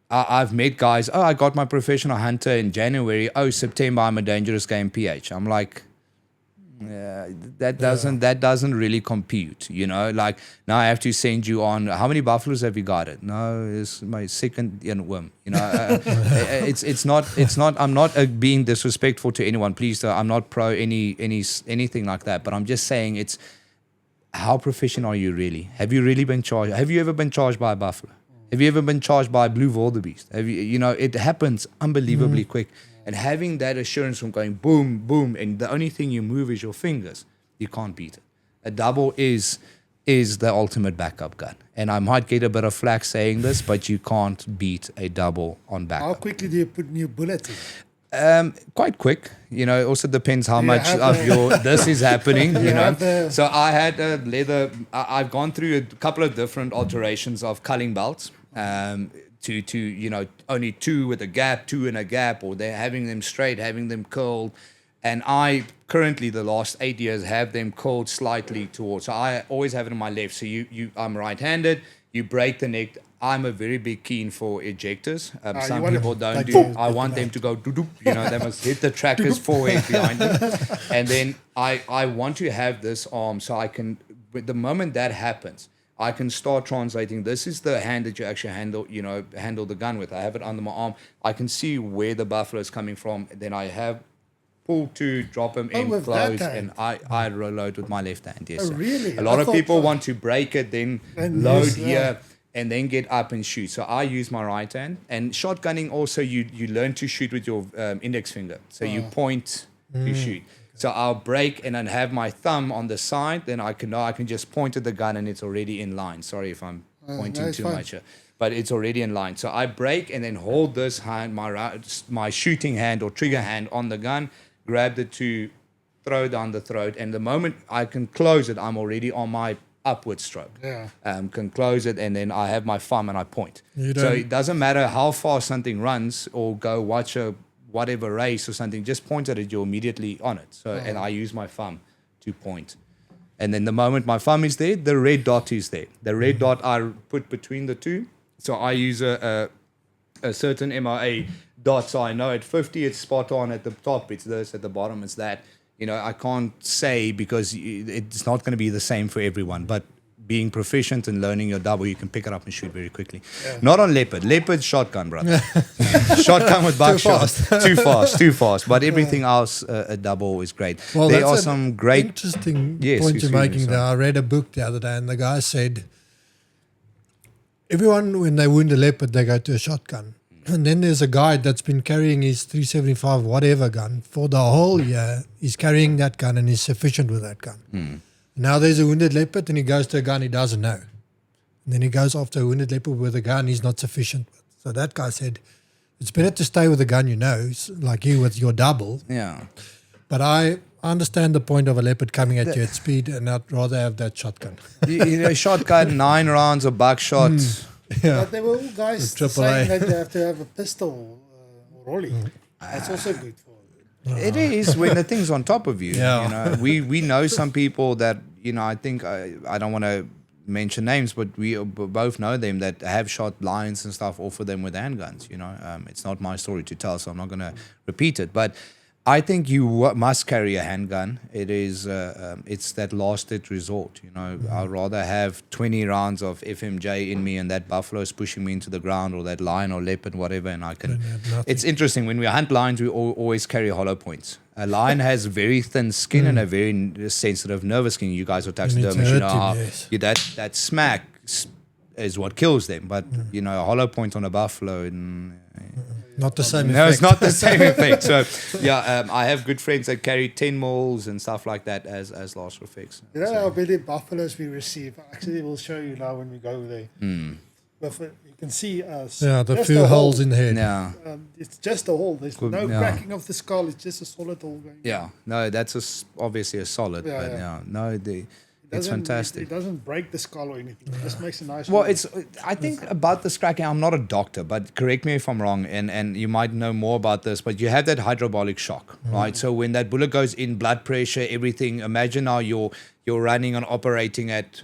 I've met guys, I got my professional hunter in January, September, I'm a dangerous game PH. I'm like, that doesn't really compute, like now I have to send you on, how many buffaloes have you got it? No, it's my second whim, it's not, I'm not being disrespectful to anyone, please, I'm not pro anything like that, but I'm just saying it's, how proficient are you really? Have you really been charged? Have you ever been charged by a buffalo? Have you ever been charged by a blue wildebeest? Have you, it happens unbelievably quick. And having that assurance from going boom, boom, and the only thing you move is your fingers, you can't beat it. A double is the ultimate backup gun. And I might get a bit of flack saying this, but you can't beat a double on backup. How quickly do you put new bullets in? Quite quick. It also depends how much of this is happening, So I had a leather, I've gone through a couple of different alterations of culling belts. To only 2 with a gap, 2 in a gap, or they're having them straight, having them curled. And I currently, the last 8 years, have them curled slightly towards. So I always have it on my left. So I'm right-handed, you break the neck. I'm a very big keen for ejectors. Some people don't do. I want them to go doo-doo. They must hit the tracker's forehead behind them. And then I want to have this arm so I can, the moment that happens, I can start translating. This is the hand that you actually handle the gun with. I have it under my arm. I can see where the buffalo is coming from. Then I have pull to drop him in with close, that and I reload with my left hand. Yes, Oh, sir. really? A lot I of thought people so. want to break it, then And load use, here, and then get up and shoot. So I use my right hand. And shotgunning also, you learn to shoot with your index finger. So you point to shoot. So I'll break and then have my thumb on the side. Then I can just point at the gun and it's already in line. Sorry if I'm pointing it's too fine. much here, but it's already in line. So I break and then hold this hand, my shooting hand or trigger hand on the gun, grab the two, throw down the throat, and the moment I can close it, I'm already on my upward stroke. Yeah. Can close it, and then I have my thumb and I point. You So don't- it doesn't matter how fast something runs or go watch a whatever race or something, just point at it, you're immediately on it. So and I use my thumb to point. And then the moment my thumb is there, the red dot is there. The red dot I put between the two. So I use a certain MRA dot, so I know at 50 it's spot on, at the top it's this, at the bottom it's that. You know, I can't say because it's not going to be the same for everyone, but being proficient and learning your double, you can pick it up and shoot very quickly. Not on Leopard. Leopard shotgun, brother. Shotgun with buckshot. Too fast. But everything else, a double is great. Well, There that's are an some great... interesting Yes, point excuse you're me, making sorry. there. I read a book the other day, and the guy said, everyone, when they wound a leopard, they go to a shotgun. And then there's a guy that's been carrying his 375 whatever gun for the whole year. He's carrying that gun and he's sufficient with that gun. Now there's a wounded leopard and he goes to a gun he doesn't know. And then he goes after a wounded leopard with a gun he's not sufficient with. So that guy said, it's better to stay with a gun you know, like you with your double. Yeah. But I understand the point of a leopard coming at you at speed, and I'd rather have that shotgun. you know, shotgun, 9 rounds of buckshot. Yeah. But there were all guys The saying AAA. that you have to have a pistol or rolly. That's also good for It is when the thing's on top of you. Yeah. You know, we know some people that, you know, I think I don't want to mention names, but we both know them that have shot lions and stuff off of them with handguns. You know, it's not my story to tell, so I'm not going to repeat it. But I think you must carry a handgun. It is it's that last ditch resort. You know, I'd rather have 20 rounds of FMJ in me and that buffalo is pushing me into the ground, or that lion or leopard, whatever, and I can. Then you have nothing. It's interesting when we hunt lions. We always carry hollow points. A lion has very thin skin and a very sensitive nervous skin. You guys are taxidermists, you know hurt him, how yes. that smack is what kills them. But you know, a hollow point on a buffalo. Not the same No, effect. it's not the same effect. So, yeah, I have good friends that carry 10 mils and stuff like that as last reflex. You know how many buffaloes we receive? Actually, we'll show you now when we go there. You can see us. Yeah, the just few a holes hole. in the head. Yeah, It's just a hole. There's no yeah. cracking of the skull. It's just a solid hole going. yeah. No, that's obviously a solid. Yeah, but yeah. yeah, no, it's Doesn't- fantastic. It doesn't break the skull or anything. It just makes a nice. Well, hole. I think about the scracking, I'm not a doctor, but correct me if I'm wrong, and you might know more about this, but you have that hydrobolic shock, right? So when that bullet goes in, blood pressure, everything, imagine now you're running and operating at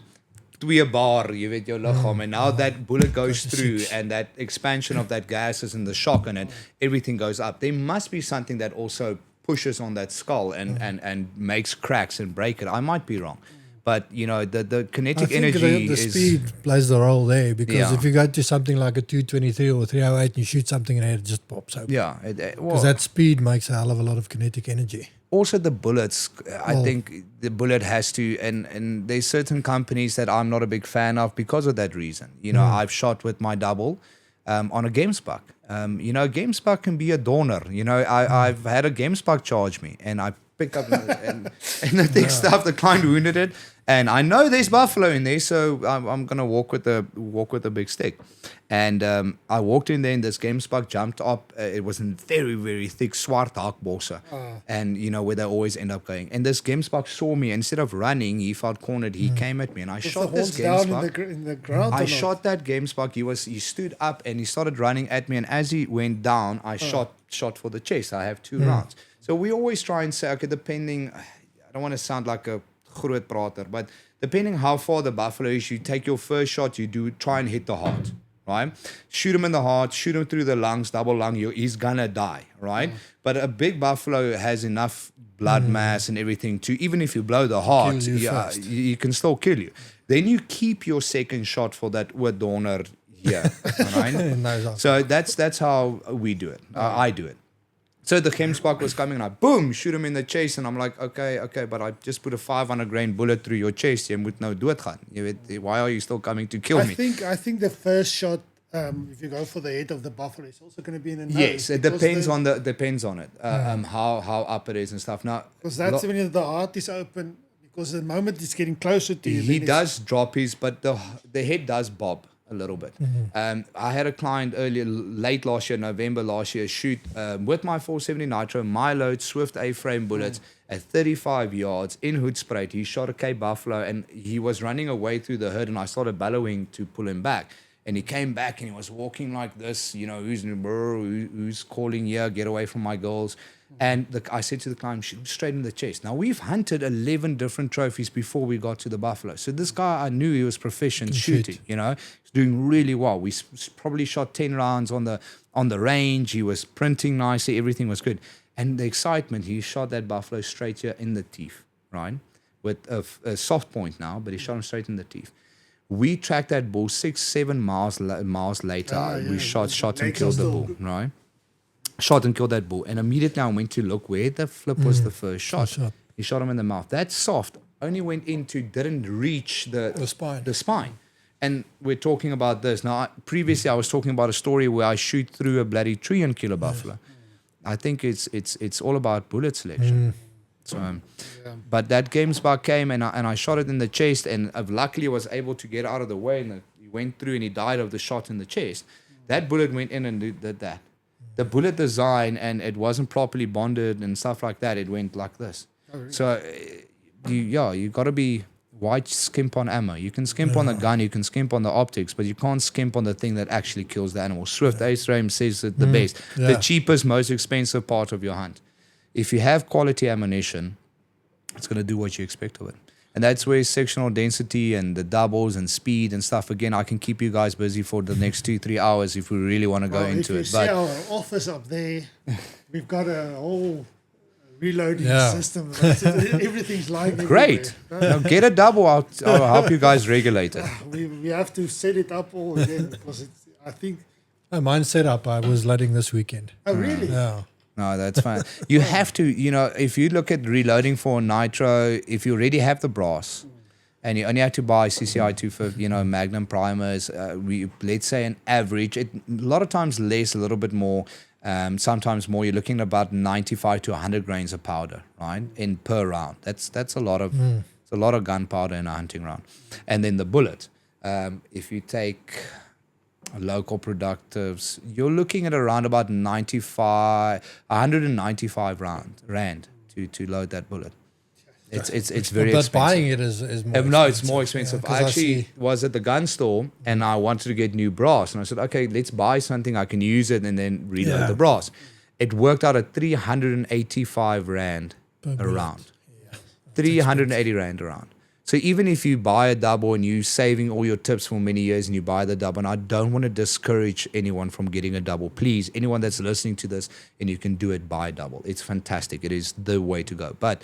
2 bar, jy weet jou liggaam, and now that bullet goes through and that expansion of that gases and the shock in it, everything goes up. There must be something that also pushes on that skull and makes cracks and break it. I might be wrong. But you know the I kinetic think energy the is speed plays the role there, because Yeah. if you go to something like a 223 or 308 and you shoot something in the head, it just pops open. yeah. Because Well, that speed makes a hell of a lot of kinetic energy. also the bullets. I think the bullet has to, and there's certain companies that I'm not a big fan of because of that reason. You know, I've shot with my double on a gemsbok. You know, gemsbok can be a donor. You know, I've had a gemsbok charge me, and I pick up and the thick stuff. The client wounded it, and I know there's buffalo in there, so I'm gonna walk with the big stick. And I walked in there, and this gemsbok jumped up. It was a very, very thick swart hakbosse, and you know where they always end up going. And this gemsbok saw me. Instead of running, he felt cornered. He came at me, and I With the shot this horns down gemsbok. in the ground. I or not? shot that gemsbok. He stood up and he started running at me. And as he went down, I shot for the chest. I have 2 rounds. So we always try and say, okay, depending, I don't want to sound like a groot prater, but depending how far the buffalo is, you take your first shot, you do try and hit the heart, right? Shoot him in the heart, shoot him through the lungs, double lung, he's gonna die, right? But a big buffalo has enough blood mass and everything to, even if you blow the heart, Kill you first. you can still kill you. Then you keep your second shot for that oordonor here, right? No, So that's how we do it. I do it. So the gemsbok was coming and I boom, shoot him in the chest and I'm like, okay, but I just put a 500 grain bullet through your chest. Jy moet nou doodgaan. Jy weet, why are you still coming to kill me? I think the first shot, if you go for the head of the buffalo, it's also going to be in the nose. Yes, it depends on it. How up it is and stuff. Now, because that's when the heart is open. Because the moment it's getting closer to you, he does drop his, but the head does bob a little bit. I had a client late last year, November last year, shoot with my 470 Nitro, my load, Swift A-frame bullets at 35 yards in Hoedspruit. He shot a Cape Buffalo and he was running away through the herd and I started bellowing to pull him back. And he came back and he was walking like this, who's calling here, get away from my girls. And I said to the client, shoot him straight in the chest. Now, we've hunted 11 different trophies before we got to the buffalo. So this guy, I knew he was proficient shooting, He's doing really well. We probably shot 10 rounds on the range. He was printing nicely. Everything was good. And the excitement, he shot that buffalo straight here in the teeth, right? With a soft point now, but he shot him straight in the teeth. We tracked that bull 6-7 miles later. We shot and killed the bull, right? Shot and killed that bull. And immediately I went to look where the flip was the first shot. He shot him in the mouth. That soft only didn't reach the spine. And we're talking about this. Now, previously I was talking about a story where I shoot through a bloody tree and kill a buffalo. I think it's all about bullet selection. So, but that gemsbok came and I shot it in the chest and luckily I was able to get out of the way and he went through and he died of the shot in the chest. That bullet went in and did that. The bullet design and it wasn't properly bonded and stuff like that. It went like this. Oh, really? So, you got to be why skimp on ammo. You can skimp on the gun, you can skimp on the optics, but you can't skimp on the thing that actually kills the animal. Swift A-frame says it the best. The cheapest, most expensive part of your hunt. If you have quality ammunition, it's going to do what you expect of it. And that's where sectional density and the doubles and speed and stuff, again, I can keep you guys busy for the next 2-3 hours if we really want to go into it. If you see our office up there, we've got a whole reloading system. Everything's lying great. Now get a double. I'll help you guys regulate it. We have to set it up all again because I think... Mine's set up. I was loading this weekend. Oh, really? Yeah. No, that's fine. You have to, if you look at reloading for a nitro, if you already have the brass and you only have to buy CCI 250, Magnum primers, let's say an average, a lot of times less, a little bit more, sometimes more, you're looking at about 95 to 100 grains of powder, right, in per round. That's a lot of it's a lot of gunpowder in a hunting round. And then the bullet, if you take local productives, you're looking at around about 195 rand to load that bullet. It's very expensive. But buying it is more expensive. No, it's more expensive. I actually was at the gun store and I wanted to get new brass. And I said, okay, let's buy something. I can use it and then reload the brass. It worked out at 385 rand a round. 380 rand a round. So even if you buy a double and you're saving all your tips for many years and you buy the double, and I don't want to discourage anyone from getting a double. Please, anyone that's listening to this and you can do it, buy a double. It's fantastic. It is the way to go. But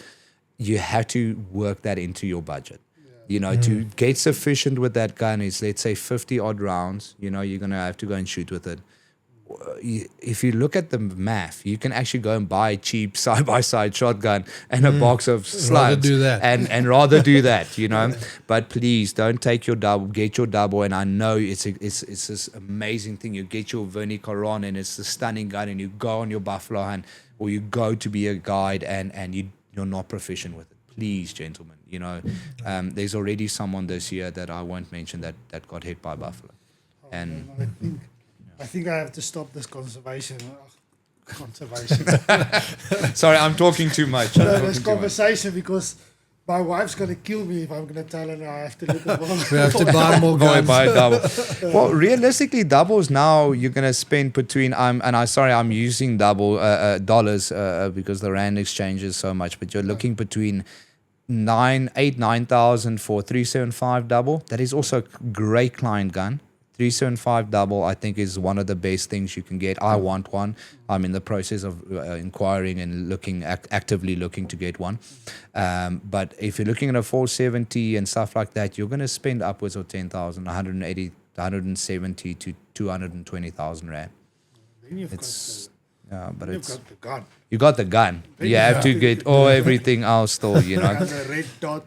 you have to work that into your budget. To get sufficient with that gun is, let's say, 50 odd rounds. You're going to have to go and shoot with it. If you look at the math, you can actually go and buy a cheap side-by-side shotgun and a box of slugs. Rather do that. And rather do that, But please don't take your double, get your double. And I know it's this amazing thing. You get your vernicle on and it's a stunning gun and you go on your buffalo hunt or you go to be a guide and you're not proficient with it. Please, gentlemen, there's already someone this year that I won't mention that got hit by buffalo. And I think I have to stop this conservation. Sorry, I'm talking too much. This conversation because my wife's going to kill me if I'm going to tell her now I have to look at one. We have to buy more guns. Buy a double. Well, realistically, doubles now you're going to spend between I'm using double dollars because the rand exchanges so much, but you're looking between 9,000 for 375 double. That is also a great client gun. 375 double, I think, is one of the best things you can get. I want one. I'm in the process of inquiring and actively looking to get one. But if you're looking at a 470 and stuff like that, you're going to spend upwards of 10,000, 180, 170 to 220,000 rand. Then you've But you've got the gun. you got the gun. You have to get everything else still, you know. And the red dot.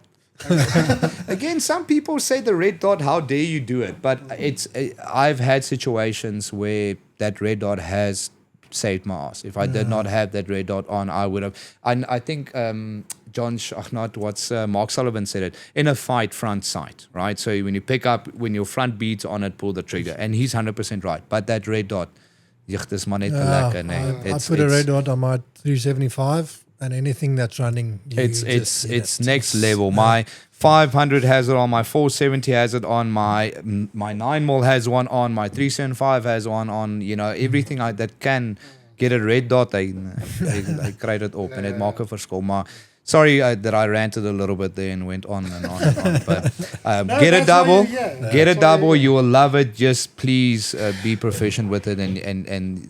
Again, some people say the red dot, how dare you do it? But I've had situations where that red dot has saved my ass. If I did not have that red dot on, I would have. I think Mark Sullivan said it, in a fight, front sight, right? So when you pick up, when your front beat's on it, pull the trigger. And he's 100% right. But that red dot, dis maar net te lekker, nee. I put a red dot on my 375 and anything that's running. It's next level. My 500 has it on, my 470 has it on, my 9mm has one on, my 375 has one on, you know, everything that can get a red dot, they kry dit op en dit maak 'n verskil. Maar sorry that I ranted a little bit there and went on and on and on. But get a double. Get a double. You will love it. Just please be proficient with it and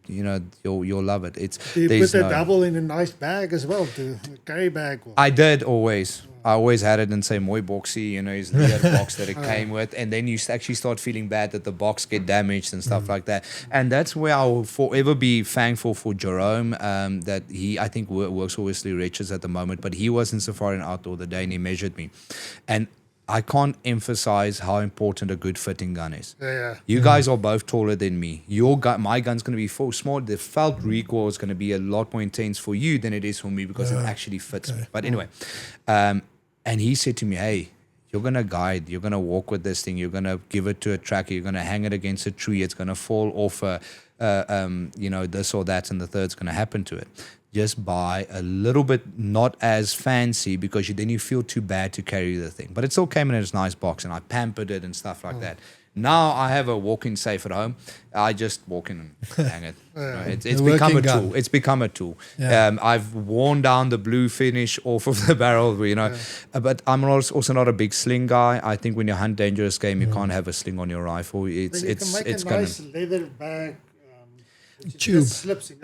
you know, you'll love it. You put the double in a nice bag as well, to carry bag. I did always. I always had it in say mooi boxy, you know, is the box that it came with, and then you actually start feeling bad that the box get damaged and stuff like that. And that's where I will forever be thankful for Jerome, that he, I think, works for Wesley Riches at the moment, but he was in Safari and Outdoor the day and he measured me, and I can't emphasize how important a good fitting gun is. You guys are both taller than me. Your gun, my gun's going to be full small. The felt recoil is going to be a lot more intense for you than it is for me because it actually fits me. But anyway, and he said to me, hey, you're going to guide, you're going to walk with this thing, you're going to give it to a tracker, you're going to hang it against a tree, it's going to fall off, you know, this or that, and the third's going to happen to it. Just buy a little bit not as fancy because then you feel too bad to carry the thing. But it still came in a nice box and I pampered it and stuff like that. Now I have a walk-in safe at home. I just walk in and hang it. It's become a tool. It's become a tool. I've worn down the blue finish off of the barrel, you know. But I'm also not a big sling guy. I think when you hunt dangerous game, you can't have a sling on your rifle. It's nice leather bag. Tube. Slips in,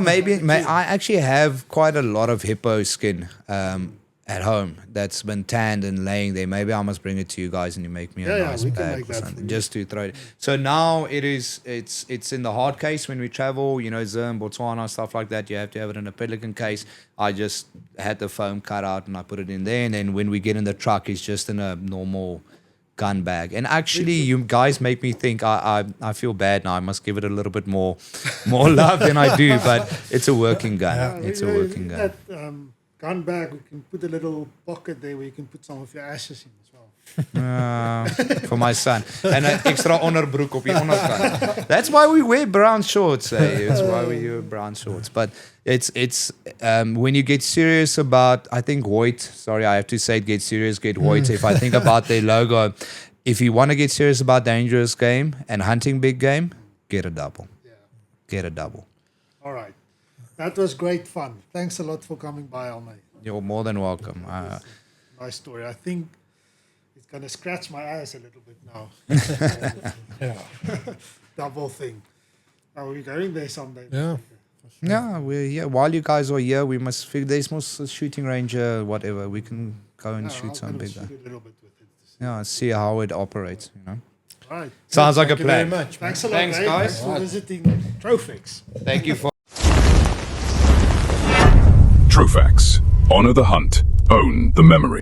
maybe. I actually have quite a lot of hippo skin at home that's been tanned and laying there. Maybe I must bring it to you guys and you make me a nice bag or something just to throw it. So now it's in the hard case when we travel, you know, Zim, Botswana, stuff like that. You have to have it in a pelican case. I just had the foam cut out and I put it in there. And then when we get in the truck, it's just in a normal gun bag. And actually, you guys make me think I feel bad now. I must give it a little bit more love than I do. But it's a working gun. It's a working gun. That gun bag, we can put a little pocket there where you can put some of your ashes in as well. For my son. And an extra onderbroek op die onderkant. That's why we wear brown shorts. That's why we wear brown shorts. But it's when you get serious about, I think Hoyt, sorry, I have to say it, get serious, get Hoyt. If I think about their logo, if you want to get serious about dangerous game and hunting big game, get a double. Get a double. All right. That was great fun. Thanks a lot for coming by, Almayne. You're more than welcome. Nice story. I think it's going to scratch my ass a little bit now. Double thing. Are we going there someday? Yeah. Yeah, we're here. While you guys are here, we must figure there's more shooting range, whatever. We can go and shoot some bigger. Shoot a little bit with it. Yeah, see how it operates, you know. All right. Sounds like a Thank you plan. very much. Thanks a lot, Thanks, Dave. guys. Thanks for visiting Trophex. Thank you for Trophex. Honor the hunt. Own the memory.